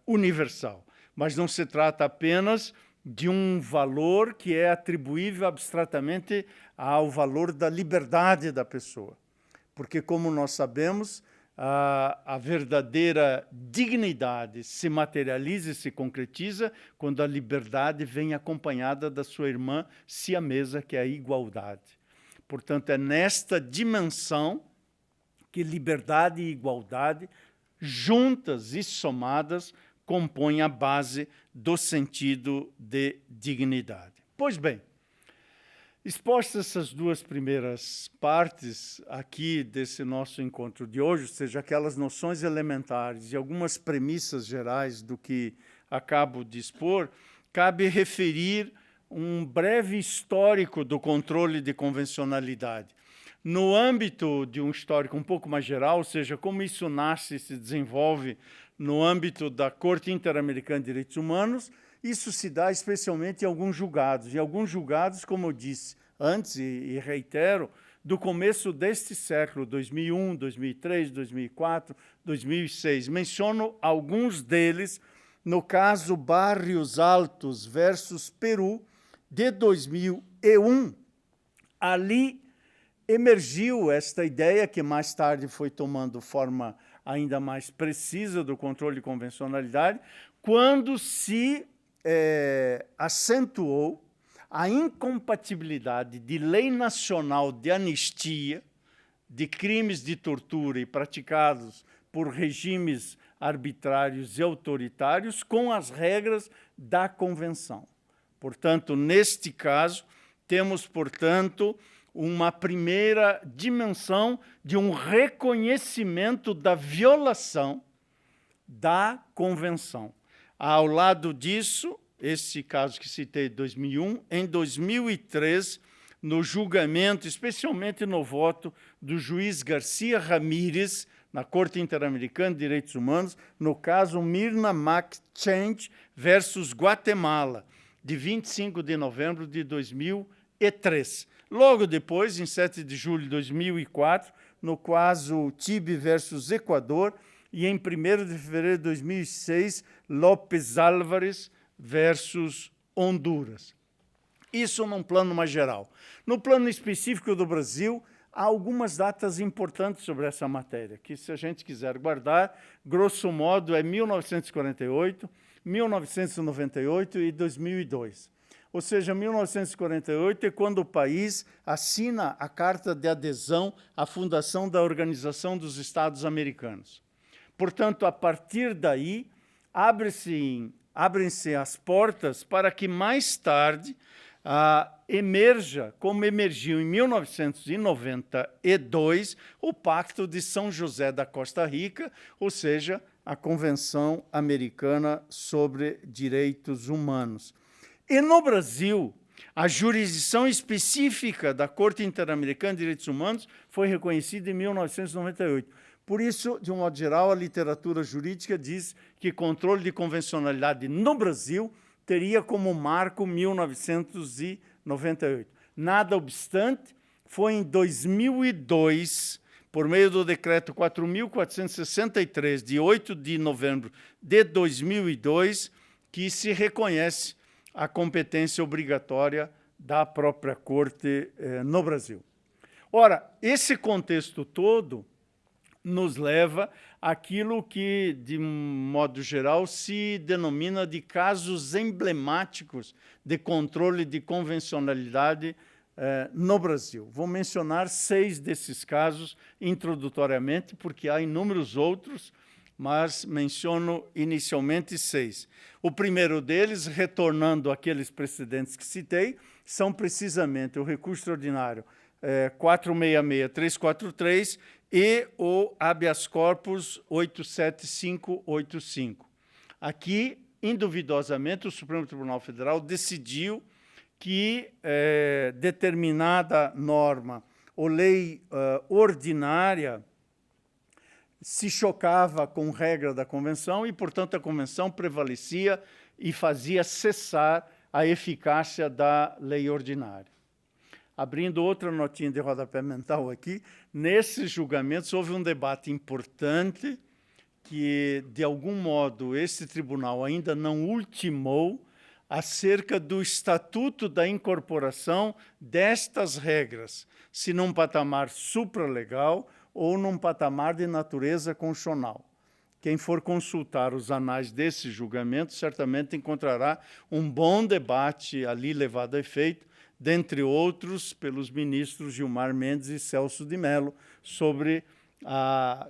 universal. Mas não se trata apenas de um valor que é atribuível abstratamente ao valor da liberdade da pessoa. Porque, como nós sabemos, a verdadeira dignidade se materializa e se concretiza quando a liberdade vem acompanhada da sua irmã siamesa, que é a igualdade. Portanto, é nesta dimensão que liberdade e igualdade, juntas e somadas, compõem a base do sentido de dignidade. Pois bem, expostas essas duas primeiras partes aqui desse nosso encontro de hoje, ou seja, aquelas noções elementares e algumas premissas gerais do que acabo de expor, cabe referir um breve histórico do controle de convencionalidade. No âmbito de um histórico um pouco mais geral, ou seja, como isso nasce e se desenvolve no âmbito da Corte Interamericana de Direitos Humanos, isso se dá especialmente em alguns julgados. E alguns julgados, como eu disse antes e reitero, do começo deste século, 2001, 2003, 2004, 2006. Menciono alguns deles no caso Barrios Altos versus Peru, de 2001. Ali emergiu esta ideia, que mais tarde foi tomando forma ainda mais precisa do controle de convencionalidade, quando se acentuou a incompatibilidade de lei nacional de anistia de crimes de tortura e praticados por regimes arbitrários e autoritários com as regras da Convenção. Portanto, neste caso, temos, portanto, uma primeira dimensão de um reconhecimento da violação da Convenção. Ao lado disso, esse caso que citei de 2001, em 2003, no julgamento, especialmente no voto do juiz Garcia Ramírez, na Corte Interamericana de Direitos Humanos, no caso Mirna McChange versus Guatemala, de 25 de novembro de 2003. Logo depois, em 7 de julho de 2004, no caso Tibe versus Equador, e em 1º de fevereiro de 2006, López Álvares versus Honduras. Isso num plano mais geral. No plano específico do Brasil, há algumas datas importantes sobre essa matéria, que, se a gente quiser guardar, grosso modo, é 1948, 1998 e 2002. Ou seja, 1948 é quando o país assina a Carta de Adesão à Fundação da Organização dos Estados Americanos. Portanto, a partir daí, abrem-se as portas para que mais tarde emerja, como emergiu em 1992, o Pacto de São José da Costa Rica, ou seja, a Convenção Americana sobre Direitos Humanos. E no Brasil, a jurisdição específica da Corte Interamericana de Direitos Humanos foi reconhecida em 1998. Por isso, de um modo geral, a literatura jurídica diz que controle de convencionalidade no Brasil teria como marco 1998. Nada obstante, foi em 2002, por meio do decreto 4.463, de 8 de novembro de 2002, que se reconhece a competência obrigatória da própria Corte no Brasil. Ora, esse contexto todo nos leva àquilo que, de modo geral, se denomina de casos emblemáticos de controle de convencionalidade no Brasil. Vou mencionar 6 desses casos introdutoriamente, porque há inúmeros outros, mas menciono inicialmente 6. O primeiro deles, retornando àqueles precedentes que citei, são precisamente o recurso extraordinário 466-343 e o habeas corpus 87585. Aqui, induvidosamente, o Supremo Tribunal Federal decidiu que determinada norma ou lei ordinária se chocava com regra da Convenção e, portanto, a Convenção prevalecia e fazia cessar a eficácia da lei ordinária. Abrindo outra notinha de rodapé mental aqui, nesses julgamentos houve um debate importante que, de algum modo, esse tribunal ainda não ultimou acerca do estatuto da incorporação destas regras, se num patamar supralegal ou num patamar de natureza constitucional. Quem for consultar os anais desse julgamento certamente encontrará um bom debate ali levado a efeito, dentre outros, pelos ministros Gilmar Mendes e Celso de Mello, sobre,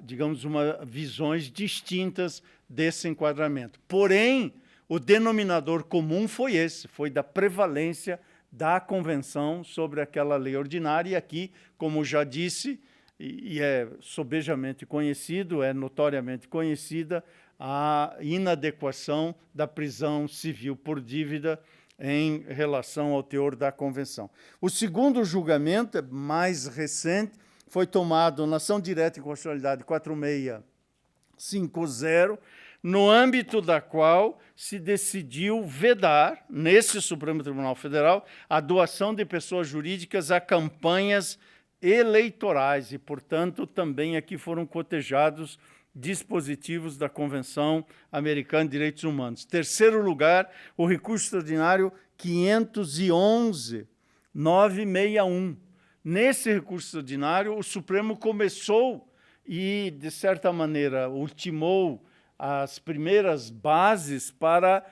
digamos, visões distintas desse enquadramento. Porém, o denominador comum foi esse, foi da prevalência da Convenção sobre aquela lei ordinária, e aqui, como já disse, e é sobejamente conhecido, é notoriamente conhecida, a inadequação da prisão civil por dívida em relação ao teor da Convenção. O segundo julgamento, mais recente, foi tomado na ação direta em constitucionalidade 4650, no âmbito da qual se decidiu vedar, nesse Supremo Tribunal Federal, a doação de pessoas jurídicas a campanhas eleitorais e, portanto, também aqui foram cotejados dispositivos da Convenção Americana de Direitos Humanos. Terceiro lugar, o recurso extraordinário 511-961. Nesse recurso extraordinário, o Supremo começou e, de certa maneira, ultimou as primeiras bases para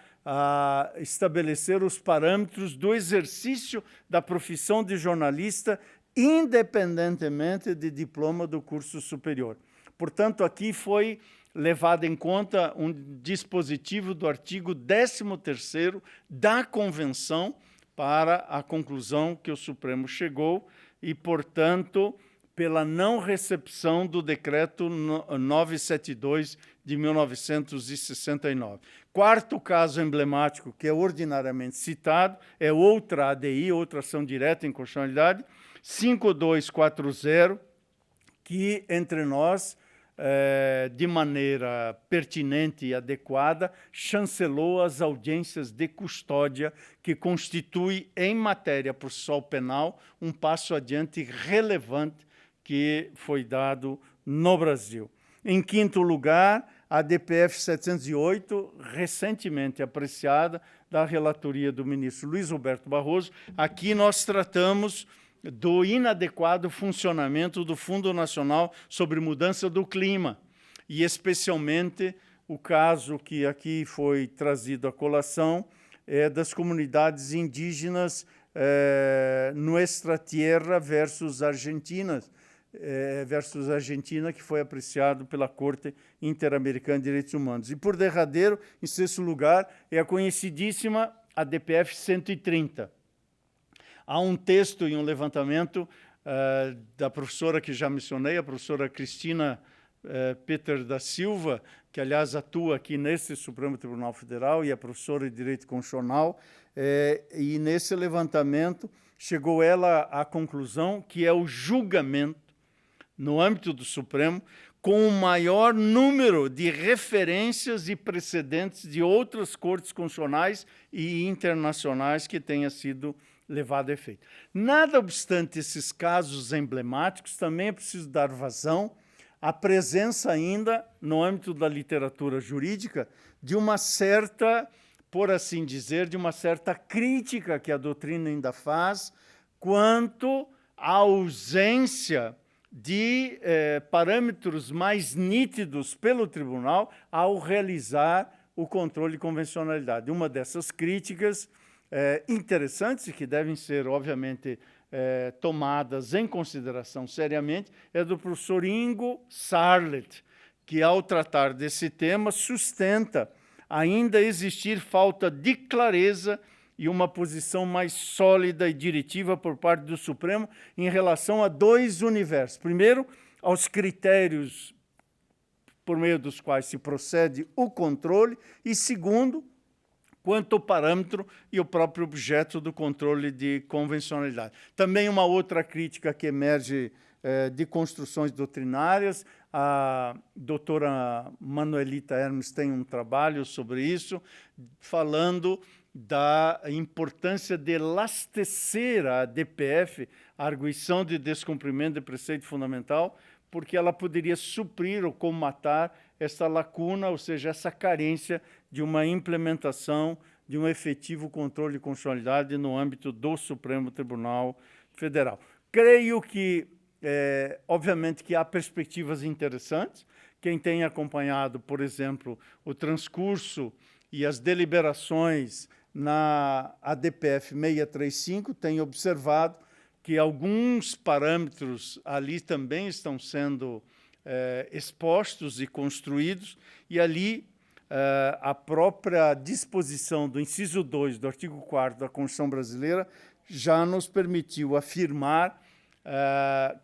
estabelecer os parâmetros do exercício da profissão de jornalista, independentemente de diploma do curso superior. Portanto, aqui foi levado em conta um dispositivo do artigo 13º da Convenção para a conclusão que o Supremo chegou e, portanto, pela não recepção do Decreto 972 de 1969. Quarto caso emblemático, que é ordinariamente citado, é outra ADI, outra ação direta em constitucionalidade, 5240, que, entre nós, de maneira pertinente e adequada, chancelou as audiências de custódia, que constitui, em matéria processual penal, um passo adiante relevante que foi dado no Brasil. Em quinto lugar, a DPF 708, recentemente apreciada, da relatoria do ministro Luiz Roberto Barroso. Aqui nós tratamos do inadequado funcionamento do Fundo Nacional sobre Mudança do Clima, e especialmente o caso que aqui foi trazido à colação é das comunidades indígenas Nuestra Tierra versus Argentina, que foi apreciado pela Corte Interamericana de Direitos Humanos. E, por derradeiro, em sexto lugar, é a conhecidíssima ADPF 130. Há um texto e um levantamento da professora que já mencionei, a professora Cristina Peter da Silva, que, aliás, atua aqui nesse Supremo Tribunal Federal, e é professora de Direito Constitucional, e nesse levantamento chegou ela à conclusão que é o julgamento, no âmbito do Supremo, com o maior número de referências e precedentes de outras cortes constitucionais e internacionais que tenha sido levado a efeito. Nada obstante esses casos emblemáticos, também é preciso dar vazão à presença ainda, no âmbito da literatura jurídica, de uma certa, por assim dizer, de uma certa crítica que a doutrina ainda faz quanto à ausência de parâmetros mais nítidos pelo tribunal ao realizar o controle de convencionalidade. Uma dessas críticas interessantes e que devem ser, obviamente, tomadas em consideração seriamente é do professor Ingo Sarlet, que, ao tratar desse tema, sustenta ainda existir falta de clareza e uma posição mais sólida e diretiva por parte do Supremo em relação a dois universos. Primeiro, aos critérios por meio dos quais se procede o controle, e segundo, quanto ao parâmetro e o próprio objeto do controle de convencionalidade. Também uma outra crítica que emerge de construções doutrinárias, a doutora Manuelita Hermes tem um trabalho sobre isso, falando da importância de elastecer a ADPF, a arguição de descumprimento de preceito fundamental, porque ela poderia suprir ou comatar essa lacuna, ou seja, essa carência de uma implementação de um efetivo controle de constitucionalidade no âmbito do Supremo Tribunal Federal. Creio que, obviamente, que há perspectivas interessantes. Quem tem acompanhado, por exemplo, o transcurso e as deliberações na ADPF 635, tem observado que alguns parâmetros ali também estão sendo expostos e construídos, e ali a própria disposição do inciso 2 do artigo 4º da Constituição Brasileira já nos permitiu afirmar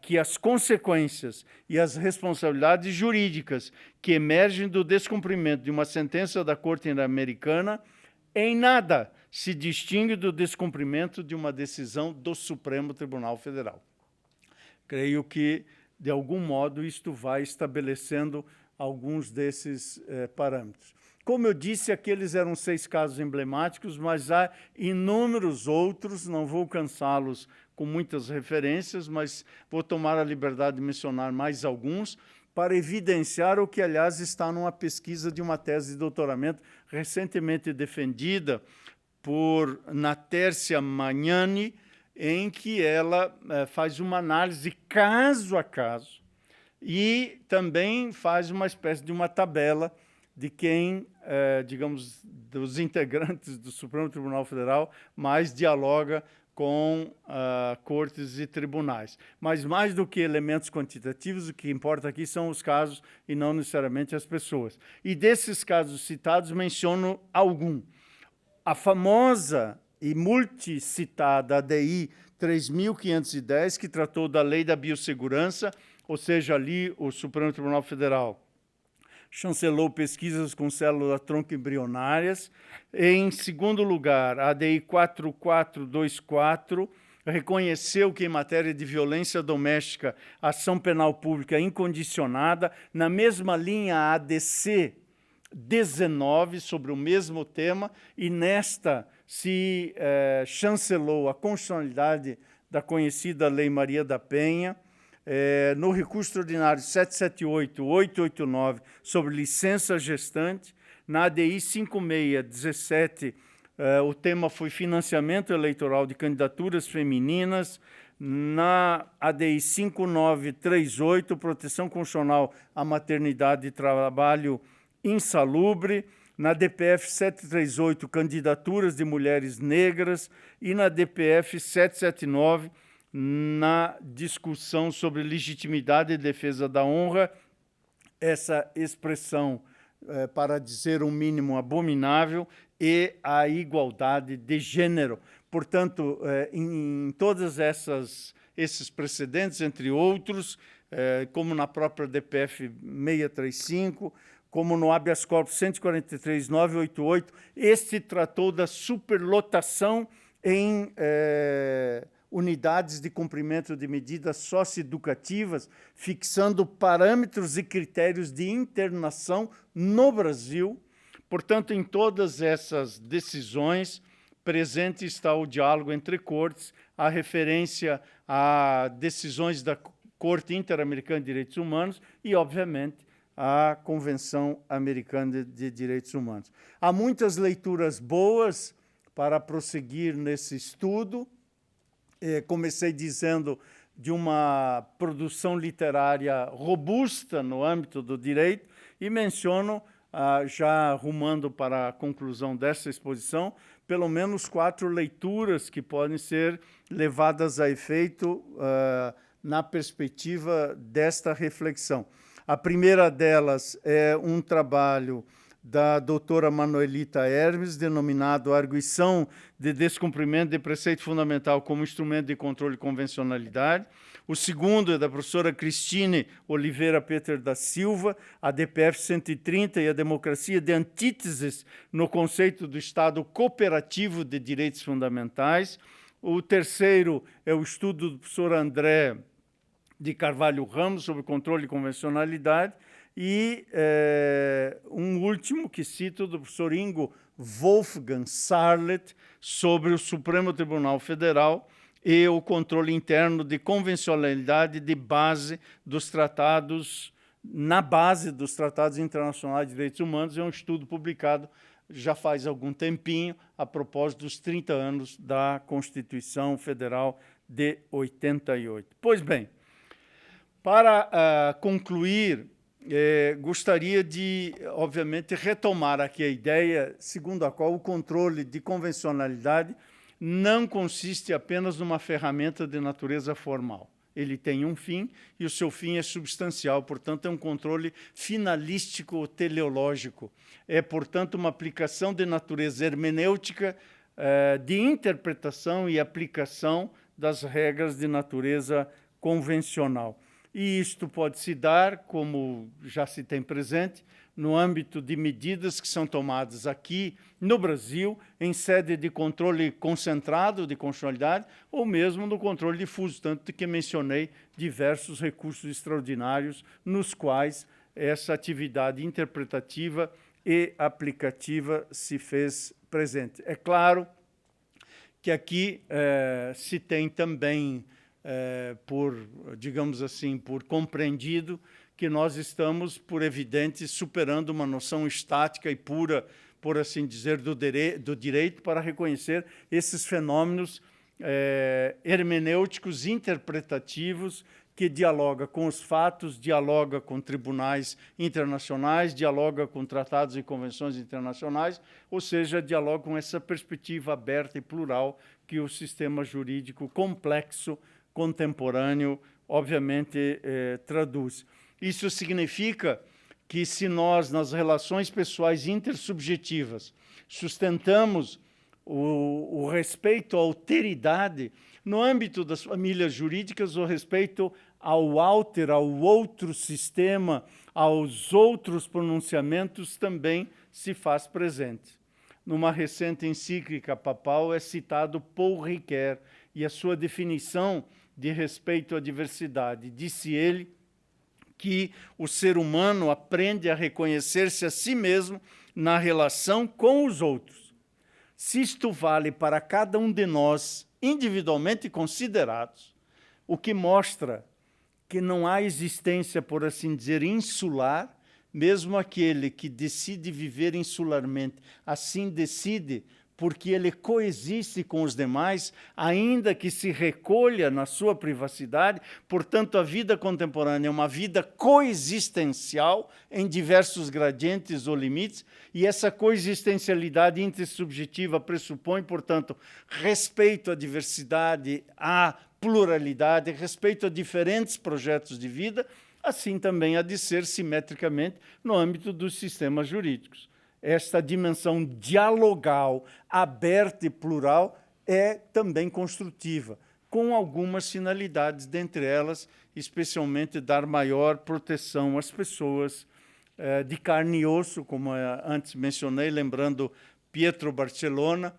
que as consequências e as responsabilidades jurídicas que emergem do descumprimento de uma sentença da Corte Interamericana em nada se distingue do descumprimento de uma decisão do Supremo Tribunal Federal. Creio que, de algum modo, isto vai estabelecendo alguns desses parâmetros. Como eu disse, aqueles eram 6 casos emblemáticos, mas há inúmeros outros, não vou cansá-los com muitas referências, mas vou tomar a liberdade de mencionar mais alguns, para evidenciar o que, aliás, está numa pesquisa de uma tese de doutoramento recentemente defendida por Natércia Magnani, em que ela faz uma análise caso a caso e também faz uma espécie de uma tabela de quem, digamos, dos integrantes do Supremo Tribunal Federal mais dialoga com cortes e tribunais. Mas, mais do que elementos quantitativos, o que importa aqui são os casos e não necessariamente as pessoas. E desses casos citados, menciono algum. A famosa e multicitada ADI 3.510, que tratou da lei da biossegurança, ou seja, ali o Supremo Tribunal Federal chancelou pesquisas com célula-tronco embrionárias. Em segundo lugar, a ADI 4424 reconheceu que, em matéria de violência doméstica, a ação penal pública incondicionada, na mesma linha a ADC 19, sobre o mesmo tema, e nesta se chancelou a constitucionalidade da conhecida Lei Maria da Penha. No recurso extraordinário 778-889, sobre licença gestante, na ADI 5617, O tema foi financiamento eleitoral de candidaturas femininas. Na ADI 5938, proteção constitucional à maternidade e trabalho insalubre. Na DPF 738, candidaturas de mulheres negras. E na DPF 779, na discussão sobre legitimidade e defesa da honra, essa expressão, para dizer o mínimo, abominável, e a igualdade de gênero. Portanto, em todas esses precedentes, entre outros, como na própria DPF 635, como no habeas corpus 143.988, este tratou da superlotação em unidades de cumprimento de medidas socioeducativas, fixando parâmetros e critérios de internação no Brasil. Portanto, em todas essas decisões, presente está o diálogo entre cortes, a referência a decisões da Corte Interamericana de Direitos Humanos e, obviamente, a Convenção Americana de Direitos Humanos. Há muitas leituras boas para prosseguir nesse estudo. Comecei dizendo de uma produção literária robusta no âmbito do direito e menciono, já rumando para a conclusão dessa exposição, pelo menos 4 leituras que podem ser levadas a efeito na perspectiva desta reflexão. A primeira delas é um trabalho da doutora Manuelita Hermes, denominado Arguição de Descumprimento de Preceito Fundamental como Instrumento de Controle de Convencionalidade. O segundo é da professora Cristine Oliveira Peter da Silva, a DPF 130 e a Democracia de Antíteses no Conceito do Estado Cooperativo de Direitos Fundamentais. O terceiro é o estudo do professor André de Carvalho Ramos sobre controle de convencionalidade. E um último que cito do professor Ingo Wolfgang Sarlet sobre o Supremo Tribunal Federal e o controle interno de convencionalidade de base dos tratados, na base dos tratados internacionais de direitos humanos. É um estudo publicado já faz algum tempinho, a propósito dos 30 anos da Constituição Federal de 88. Pois bem, para concluir, gostaria de, obviamente, retomar aqui a ideia segundo a qual o controle de convencionalidade não consiste apenas numa ferramenta de natureza formal. Ele tem um fim e o seu fim é substancial, portanto, é um controle finalístico teleológico. É, portanto, uma aplicação de natureza hermenêutica, de interpretação e aplicação das regras de natureza convencional. E isto pode se dar, como já se tem presente, no âmbito de medidas que são tomadas aqui no Brasil, em sede de controle concentrado de constitucionalidade, ou mesmo no controle difuso, tanto que mencionei diversos recursos extraordinários nos quais essa atividade interpretativa e aplicativa se fez presente. É claro que aqui se tem também digamos assim, por compreendido que nós estamos, por evidente, superando uma noção estática e pura, por assim dizer, do direito para reconhecer esses fenômenos hermenêuticos interpretativos que dialoga com os fatos, dialoga com tribunais internacionais, dialoga com tratados e convenções internacionais, ou seja, dialoga com essa perspectiva aberta e plural que o sistema jurídico complexo contemporâneo, obviamente, traduz. Isso significa que se nós, nas relações pessoais intersubjetivas, sustentamos o respeito à alteridade, no âmbito das famílias jurídicas, o respeito ao alter, ao outro sistema, aos outros pronunciamentos, também se faz presente. Numa recente encíclica papal é citado Paul Ricoeur e a sua definição de respeito à diversidade. Disse ele que o ser humano aprende a reconhecer-se a si mesmo na relação com os outros. Se isto vale para cada um de nós, individualmente considerados, o que mostra que não há existência, por assim dizer, insular, mesmo aquele que decide viver insularmente, assim decide porque ele coexiste com os demais, ainda que se recolha na sua privacidade. Portanto, a vida contemporânea é uma vida coexistencial em diversos gradientes ou limites, e essa coexistencialidade intersubjetiva pressupõe, portanto, respeito à diversidade, à pluralidade, respeito a diferentes projetos de vida, assim também há de ser simetricamente no âmbito dos sistemas jurídicos. Esta dimensão dialogal, aberta e plural é também construtiva, com algumas finalidades, dentre elas, especialmente, dar maior proteção às pessoas de carne e osso, como antes mencionei, lembrando Pietro Barcellona,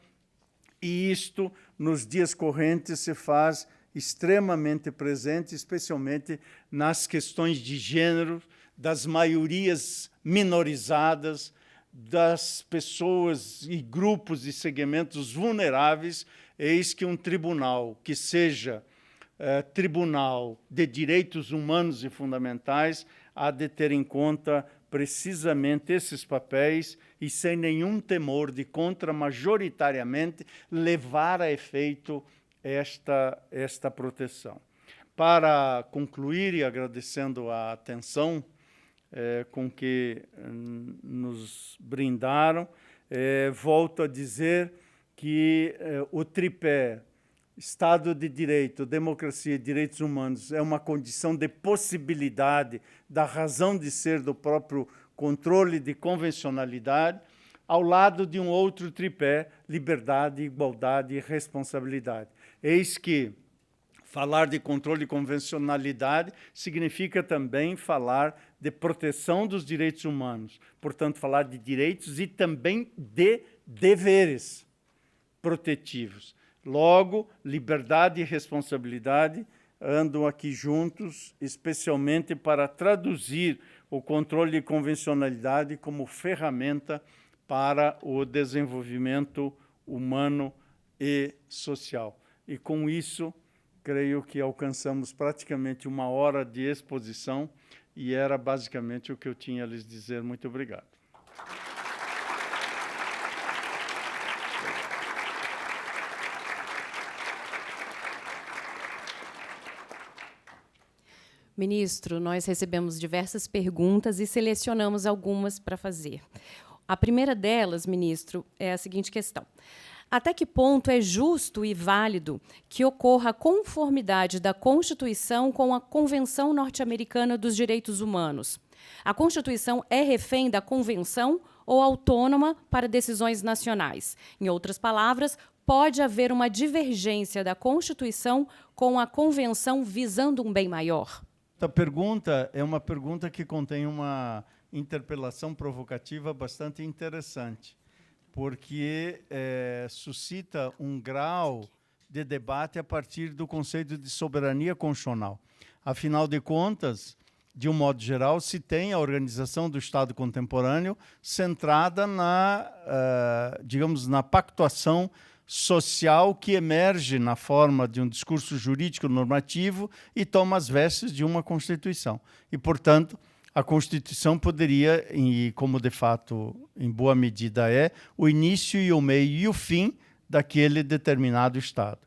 e isto, nos dias correntes, se faz extremamente presente, especialmente nas questões de gênero, das maiorias minorizadas, das pessoas e grupos e segmentos vulneráveis. Eis que um tribunal que seja tribunal de direitos humanos e fundamentais há de ter em conta precisamente esses papéis e, sem nenhum temor de majoritariamente levar a efeito esta proteção. Para concluir, e agradecendo a atenção com que nos brindaram, volto a dizer que o tripé Estado de Direito, democracia e direitos humanos é uma condição de possibilidade da razão de ser do próprio controle de convencionalidade, ao lado de um outro tripé, liberdade, igualdade e responsabilidade. Eis que falar de controle de convencionalidade significa também falar de proteção dos direitos humanos, portanto, falar de direitos e também de deveres protetivos. Logo, liberdade e responsabilidade andam aqui juntos, especialmente para traduzir o controle de convencionalidade como ferramenta para o desenvolvimento humano e social. E com isso, creio que alcançamos praticamente 1 hora de exposição, e era basicamente o que eu tinha a lhes dizer. Muito obrigado. Ministro, nós recebemos diversas perguntas e selecionamos algumas para fazer. A primeira delas, ministro, é a seguinte questão: até que ponto é justo e válido que ocorra a conformidade da Constituição com a Convenção Norte-Americana dos Direitos Humanos? A Constituição é refém da Convenção ou autônoma para decisões nacionais? Em outras palavras, pode haver uma divergência da Constituição com a Convenção visando um bem maior? A pergunta é uma pergunta que contém uma interpelação provocativa bastante interessante, porque suscita um grau de debate a partir do conceito de soberania constitucional. Afinal de contas, de um modo geral, se tem a organização do Estado contemporâneo centrada digamos, na pactuação social que emerge na forma de um discurso jurídico normativo e toma as vestes de uma Constituição. E, portanto, a Constituição poderia, e como de fato em boa medida é, o início e o meio e o fim daquele determinado Estado.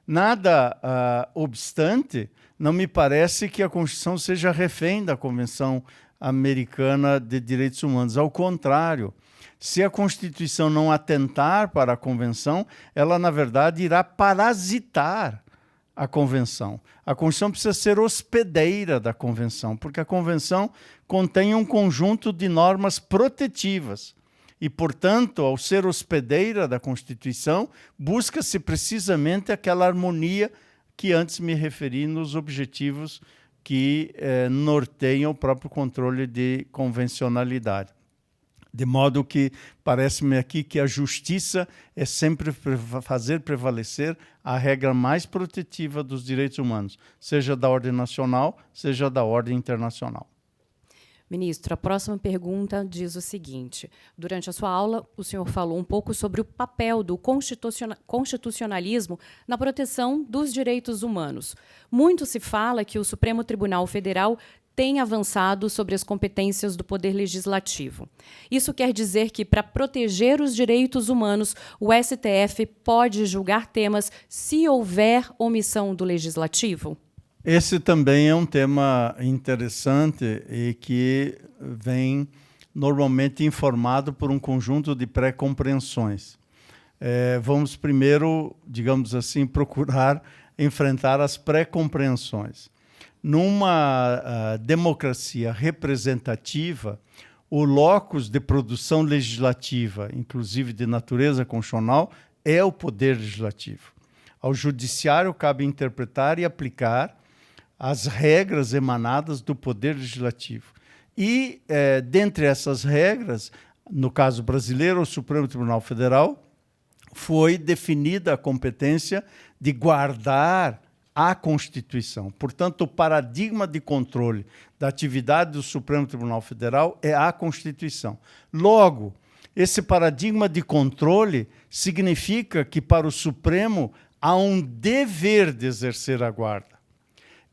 Nada obstante, não me parece que a Constituição seja refém da Convenção Americana de Direitos Humanos. Ao contrário, se a Constituição não atentar para a Convenção, ela, na verdade, irá parasitar a Convenção. A Constituição precisa ser hospedeira da Convenção, porque a Convenção contém um conjunto de normas protetivas. E, portanto, ao ser hospedeira da Constituição, busca-se precisamente aquela harmonia que antes me referi nos objetivos que norteiam o próprio controle de convencionalidade. De modo que parece-me aqui que a justiça é sempre fazer prevalecer a regra mais protetiva dos direitos humanos, seja da ordem nacional, seja da ordem internacional. Ministro, a próxima pergunta diz o seguinte: durante a sua aula, o senhor falou um pouco sobre o papel do constitucionalismo na proteção dos direitos humanos. Muito se fala que o Supremo Tribunal Federal tem avançado sobre as competências do Poder Legislativo. Isso quer dizer que, para proteger os direitos humanos, o STF pode julgar temas se houver omissão do Legislativo? Esse também é um tema interessante e que vem normalmente informado por um conjunto de pré-compreensões. Vamos primeiro, digamos assim, procurar enfrentar as pré-compreensões. Numa democracia representativa, o locus de produção legislativa, inclusive de natureza constitucional, é o poder legislativo. Ao judiciário cabe interpretar e aplicar as regras emanadas do poder legislativo. E, dentre essas regras, no caso brasileiro, o Supremo Tribunal Federal foi definida a competência de guardar a Constituição. Portanto, o paradigma de controle da atividade do Supremo Tribunal Federal é a Constituição. Logo, esse paradigma de controle significa que para o Supremo há um dever de exercer a guarda.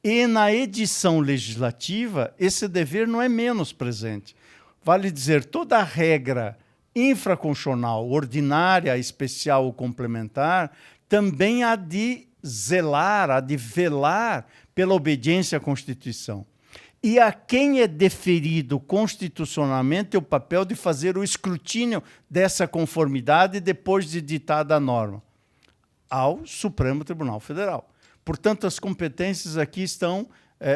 E na edição legislativa, esse dever não é menos presente. Vale dizer, toda a regra infraconstitucional, ordinária, especial ou complementar, também há de zelar, há de velar pela obediência à Constituição. E a quem é deferido constitucionalmente o papel de fazer o escrutínio dessa conformidade depois de ditada a norma? Ao Supremo Tribunal Federal. Portanto, as competências aqui estão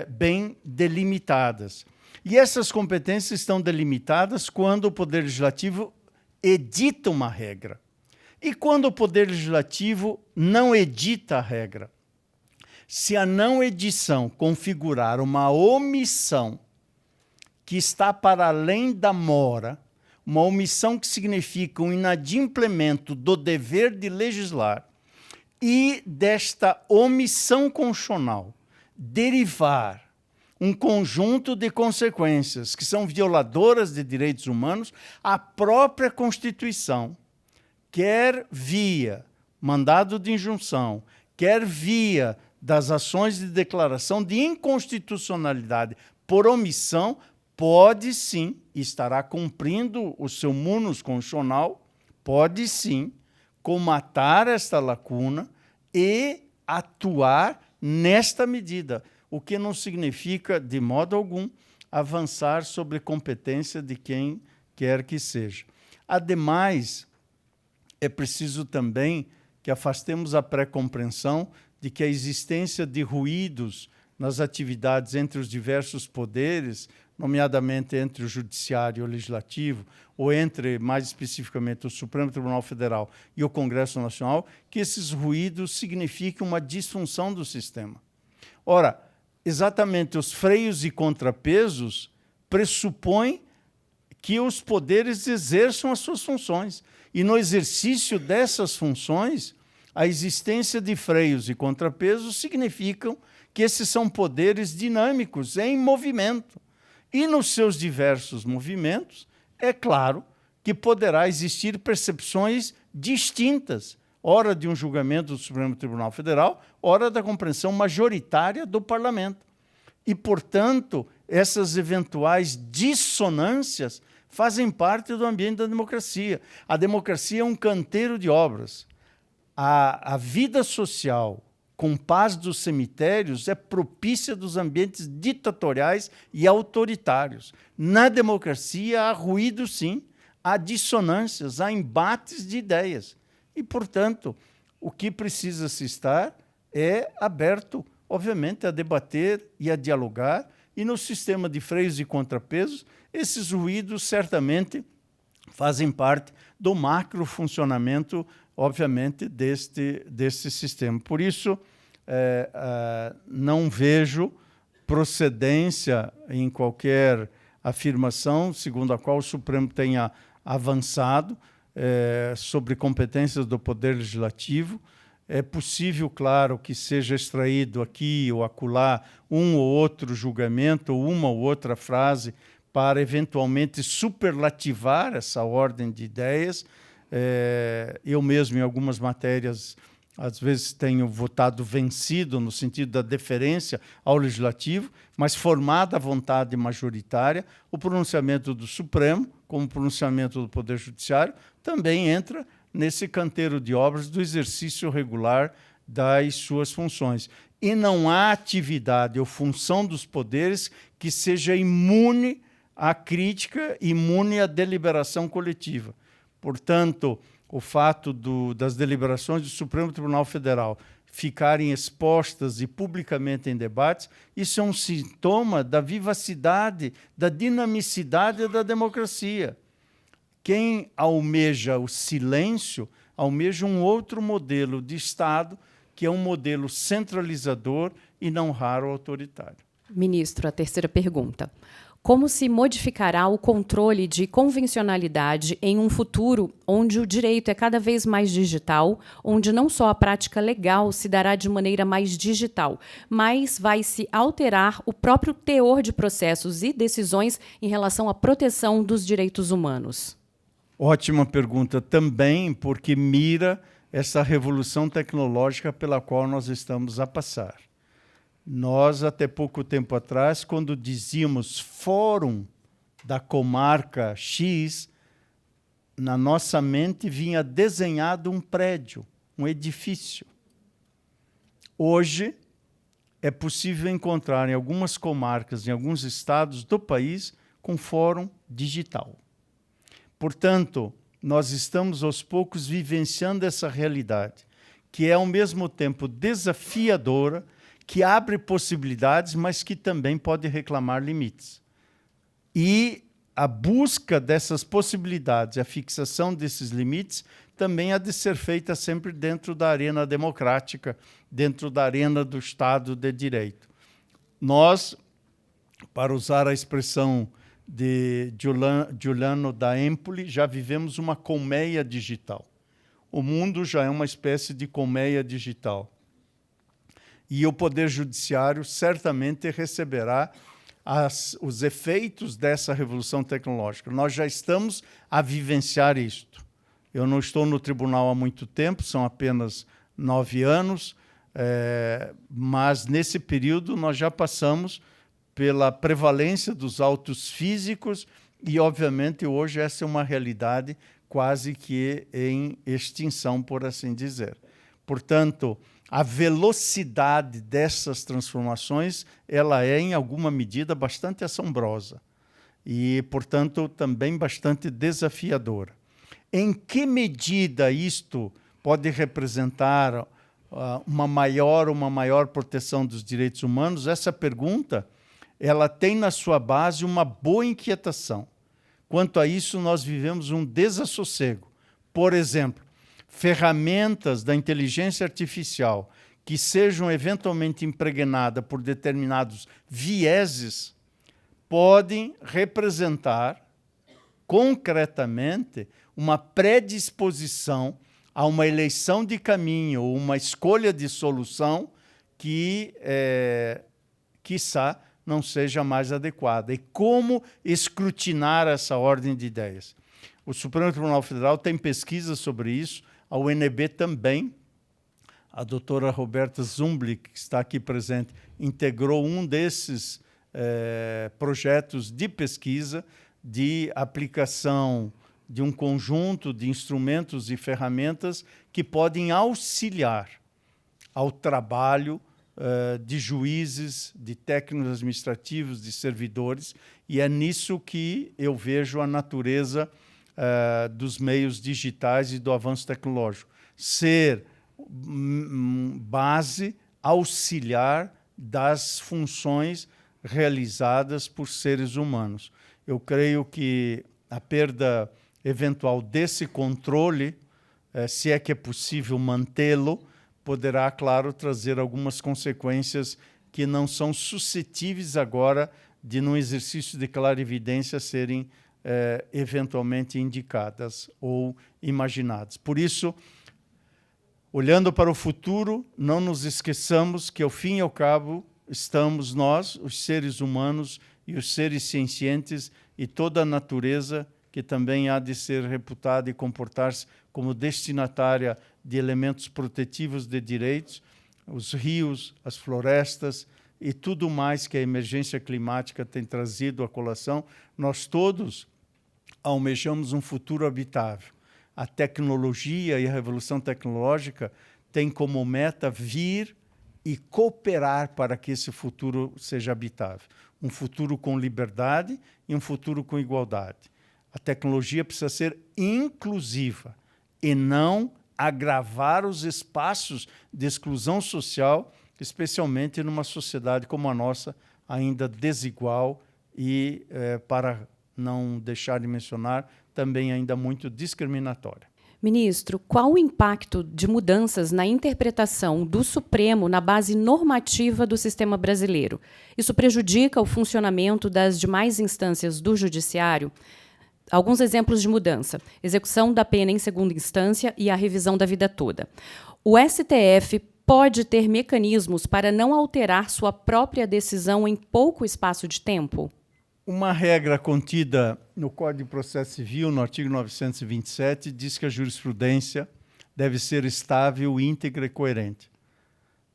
bem delimitadas. E essas competências estão delimitadas quando o Poder Legislativo edita uma regra. E quando o Poder Legislativo não edita a regra? Se a não edição configurar uma omissão que está para além da mora, uma omissão que significa um inadimplemento do dever de legislar, e desta omissão constitucional derivar um conjunto de consequências que são violadoras de direitos humanos, a própria Constituição, quer via mandado de injunção, quer via das ações de declaração de inconstitucionalidade por omissão, pode sim, estará cumprindo o seu munus constitucional, pode sim comatar esta lacuna e atuar nesta medida, o que não significa, de modo algum, avançar sobre competência de quem quer que seja. Ademais, é preciso também que afastemos a pré-compreensão de que a existência de ruídos nas atividades entre os diversos poderes, nomeadamente entre o Judiciário e o Legislativo, ou entre, mais especificamente, o Supremo Tribunal Federal e o Congresso Nacional, que esses ruídos significam uma disfunção do sistema. Ora, exatamente os freios e contrapesos pressupõem que os poderes exerçam as suas funções. E no exercício dessas funções, a existência de freios e contrapesos significam que esses são poderes dinâmicos, em movimento. E nos seus diversos movimentos, é claro que poderá existir percepções distintas, ora de um julgamento do Supremo Tribunal Federal, ora da compreensão majoritária do Parlamento. E, portanto, essas eventuais dissonâncias fazem parte do ambiente da democracia. A democracia é um canteiro de obras. A vida social, com paz dos cemitérios, é propícia dos ambientes ditatoriais e autoritários. Na democracia há ruído, sim, há dissonâncias, há embates de ideias. E, portanto, o que precisa se estar é aberto, obviamente, a debater e a dialogar, e no sistema de freios e contrapesos, esses ruídos certamente fazem parte do macrofuncionamento, obviamente, deste sistema. Por isso, não vejo procedência em qualquer afirmação segundo a qual o Supremo tenha avançado sobre competências do Poder Legislativo. É possível, claro, que seja extraído aqui ou acolá um ou outro julgamento ou uma ou outra frase para, eventualmente, superlativar essa ordem de ideias. Eu mesmo, em algumas matérias, às vezes tenho votado vencido no sentido da deferência ao Legislativo, mas formada a vontade majoritária, o pronunciamento do Supremo, como pronunciamento do Poder Judiciário, também entra nesse canteiro de obras do exercício regular das suas funções. E não há atividade ou função dos poderes que seja imune à crítica, imune à deliberação coletiva. Portanto, o fato das deliberações do Supremo Tribunal Federal ficarem expostas e publicamente em debates, isso é um sintoma da vivacidade, da dinamicidade da democracia. Quem almeja o silêncio, almeja um outro modelo de Estado, que é um modelo centralizador e não raro autoritário. Ministro, a terceira pergunta. Como se modificará o controle de convencionalidade em um futuro onde o direito é cada vez mais digital, onde não só a prática legal se dará de maneira mais digital, mas vai se alterar o próprio teor de processos e decisões em relação à proteção dos direitos humanos? Ótima pergunta também, porque mira essa revolução tecnológica pela qual nós estamos a passar. Nós, até pouco tempo atrás, quando dizíamos Fórum da Comarca X, na nossa mente vinha desenhado um prédio, um edifício. Hoje, é possível encontrar em algumas comarcas, em alguns estados do país, com fórum digital. Portanto, nós estamos aos poucos vivenciando essa realidade, que é ao mesmo tempo desafiadora, que abre possibilidades, mas que também pode reclamar limites. E a busca dessas possibilidades, a fixação desses limites, também há de ser feita sempre dentro da arena democrática, dentro da arena do Estado de Direito. Nós, para usar a expressão de Giuliano da Empoli, já vivemos uma colmeia digital. O mundo já é uma espécie de colmeia digital. E o Poder Judiciário certamente receberá os efeitos dessa revolução tecnológica. Nós já estamos a vivenciar isto. Eu não estou no tribunal há muito tempo, são apenas 9 anos, mas nesse período nós já passamos pela prevalência dos autos físicos e, obviamente, hoje essa é uma realidade quase que em extinção, por assim dizer. Portanto, a velocidade dessas transformações, ela é, em alguma medida, bastante assombrosa e, portanto, também bastante desafiadora. Em que medida isto pode representar uma maior proteção dos direitos humanos? Essa pergunta, ela tem na sua base uma boa inquietação. Quanto a isso, nós vivemos um desassossego. Por exemplo, ferramentas da inteligência artificial que sejam eventualmente impregnadas por determinados vieses podem representar concretamente uma predisposição a uma eleição de caminho ou uma escolha de solução que, quiçá, não seja mais adequada. E como escrutinar essa ordem de ideias? O Supremo Tribunal Federal tem pesquisas sobre isso, a UNB também. A doutora Roberta Zumbli, que está aqui presente, integrou um desses projetos de pesquisa de aplicação de um conjunto de instrumentos e ferramentas que podem auxiliar ao trabalho de juízes, de técnicos administrativos, de servidores, e é nisso que eu vejo a natureza dos meios digitais e do avanço tecnológico. Ser base auxiliar das funções realizadas por seres humanos. Eu creio que a perda eventual desse controle, se é que é possível mantê-lo, poderá, claro, trazer algumas consequências que não são suscetíveis agora de, num exercício de clarividência, serem eventualmente indicadas ou imaginadas. Por isso, olhando para o futuro, não nos esqueçamos que, ao fim e ao cabo, estamos nós, os seres humanos e os seres cientientes e toda a natureza que também há de ser reputada e comportar-se como destinatária de elementos protetivos de direitos, os rios, as florestas e tudo mais que a emergência climática tem trazido à colação. Nós todos almejamos um futuro habitável. A tecnologia e a revolução tecnológica têm como meta vir e cooperar para que esse futuro seja habitável. Um futuro com liberdade e um futuro com igualdade. A tecnologia precisa ser inclusiva e não agravar os espaços de exclusão social, especialmente numa sociedade como a nossa, ainda desigual e, para não deixar de mencionar, também ainda muito discriminatória. Ministro, qual o impacto de mudanças na interpretação do Supremo na base normativa do sistema brasileiro? Isso prejudica o funcionamento das demais instâncias do Judiciário? Alguns exemplos de mudança: execução da pena em segunda instância e a revisão da vida toda. O STF pode ter mecanismos para não alterar sua própria decisão em pouco espaço de tempo? Uma regra contida no Código de Processo Civil, no artigo 927, diz que a jurisprudência deve ser estável, íntegra e coerente.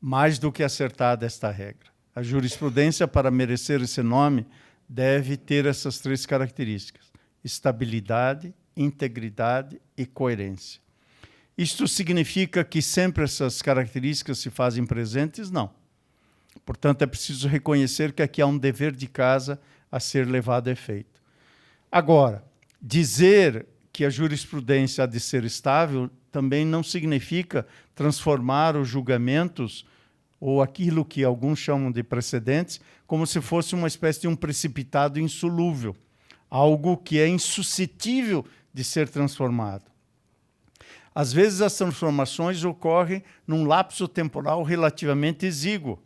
Mais do que acertada esta regra. A jurisprudência, para merecer esse nome, deve ter essas três características: estabilidade, integridade e coerência. Isto significa que sempre essas características se fazem presentes? Não. Portanto, é preciso reconhecer que aqui há um dever de casa a ser levado a efeito. Agora, dizer que a jurisprudência há de ser estável também não significa transformar os julgamentos ou aquilo que alguns chamam de precedentes como se fosse uma espécie de um precipitado insolúvel, algo que é insuscetível de ser transformado. Às vezes as transformações ocorrem num lapso temporal relativamente exíguo,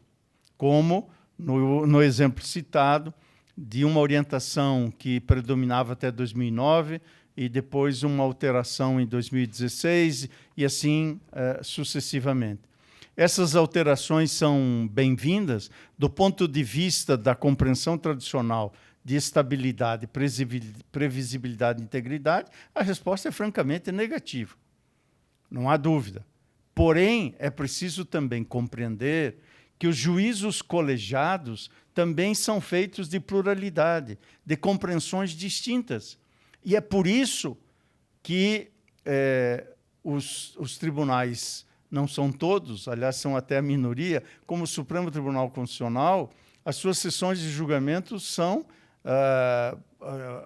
como no exemplo citado, de uma orientação que predominava até 2009 e depois uma alteração em 2016 e assim sucessivamente. Essas alterações são bem-vindas do ponto de vista da compreensão tradicional de estabilidade, previsibilidade e integridade. A resposta é francamente negativa, não há dúvida. Porém, é preciso também compreender que os juízos colegiados também são feitos de pluralidade, de compreensões distintas. E é por isso que os tribunais, não são todos, aliás, são até a minoria, como o Supremo Tribunal Constitucional, as suas sessões de julgamento são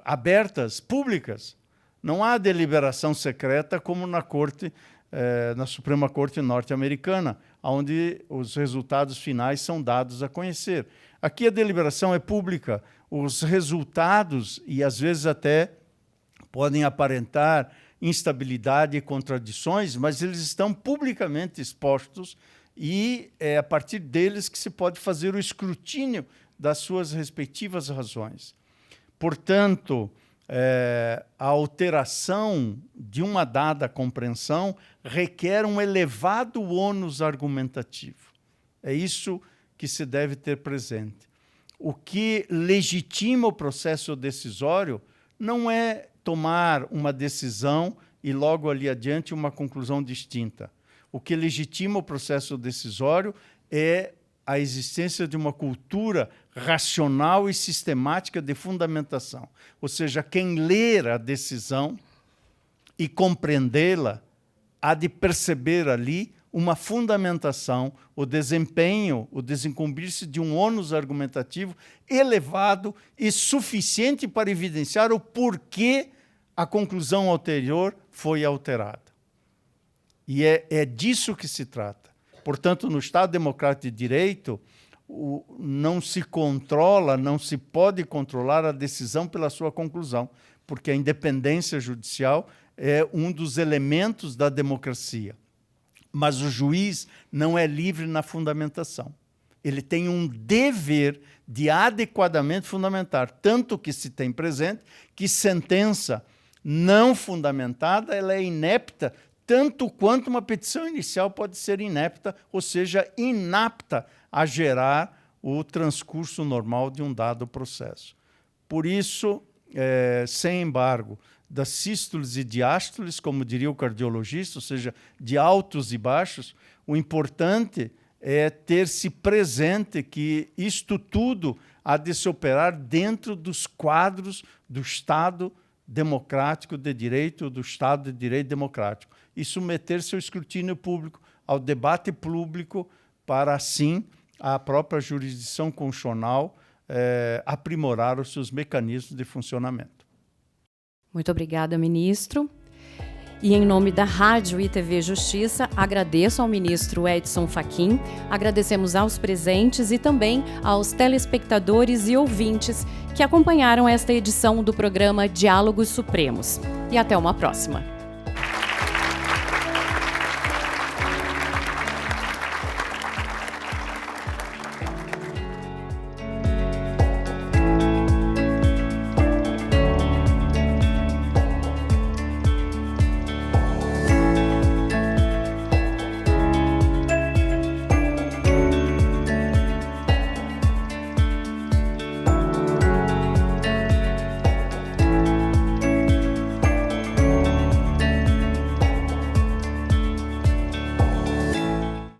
abertas, públicas. Não há deliberação secreta como na Suprema Corte norte-americana, onde os resultados finais são dados a conhecer. Aqui a deliberação é pública, os resultados, e às vezes até podem aparentar instabilidade e contradições, mas eles estão publicamente expostos e é a partir deles que se pode fazer o escrutínio das suas respectivas razões. Portanto, a alteração de uma dada compreensão requer um elevado ônus argumentativo. É isso que se deve ter presente. O que legitima o processo decisório não é tomar uma decisão e logo ali adiante uma conclusão distinta. O que legitima o processo decisório é a existência de uma cultura racional e sistemática de fundamentação. Ou seja, quem ler a decisão e compreendê-la há de perceber ali uma fundamentação, o desempenho, o desincumbir-se de um ônus argumentativo elevado e suficiente para evidenciar o porquê a conclusão anterior foi alterada. E é disso que se trata. Portanto, no Estado Democrático de Direito, não se controla, não se pode controlar a decisão pela sua conclusão, porque a independência judicial é um dos elementos da democracia. Mas o juiz não é livre na fundamentação. Ele tem um dever de adequadamente fundamentar, tanto que se tem presente que sentença não fundamentada ela é inepta, tanto quanto uma petição inicial pode ser inepta, ou seja, inapta a gerar o transcurso normal de um dado processo. Por isso, sem embargo, das sístoles e diástoles, como diria o cardiologista, ou seja, de altos e baixos. O importante é ter-se presente que isto tudo há de se operar dentro dos quadros do Estado democrático de direito, do Estado de direito democrático, e submeter-se ao escrutínio público, ao debate público, para, assim, a própria jurisdição constitucional aprimorar os seus mecanismos de funcionamento. Muito obrigada, ministro. E em nome da Rádio e TV Justiça, agradeço ao ministro Edson Fachin, agradecemos aos presentes e também aos telespectadores e ouvintes que acompanharam esta edição do programa Diálogos Supremos. E até uma próxima.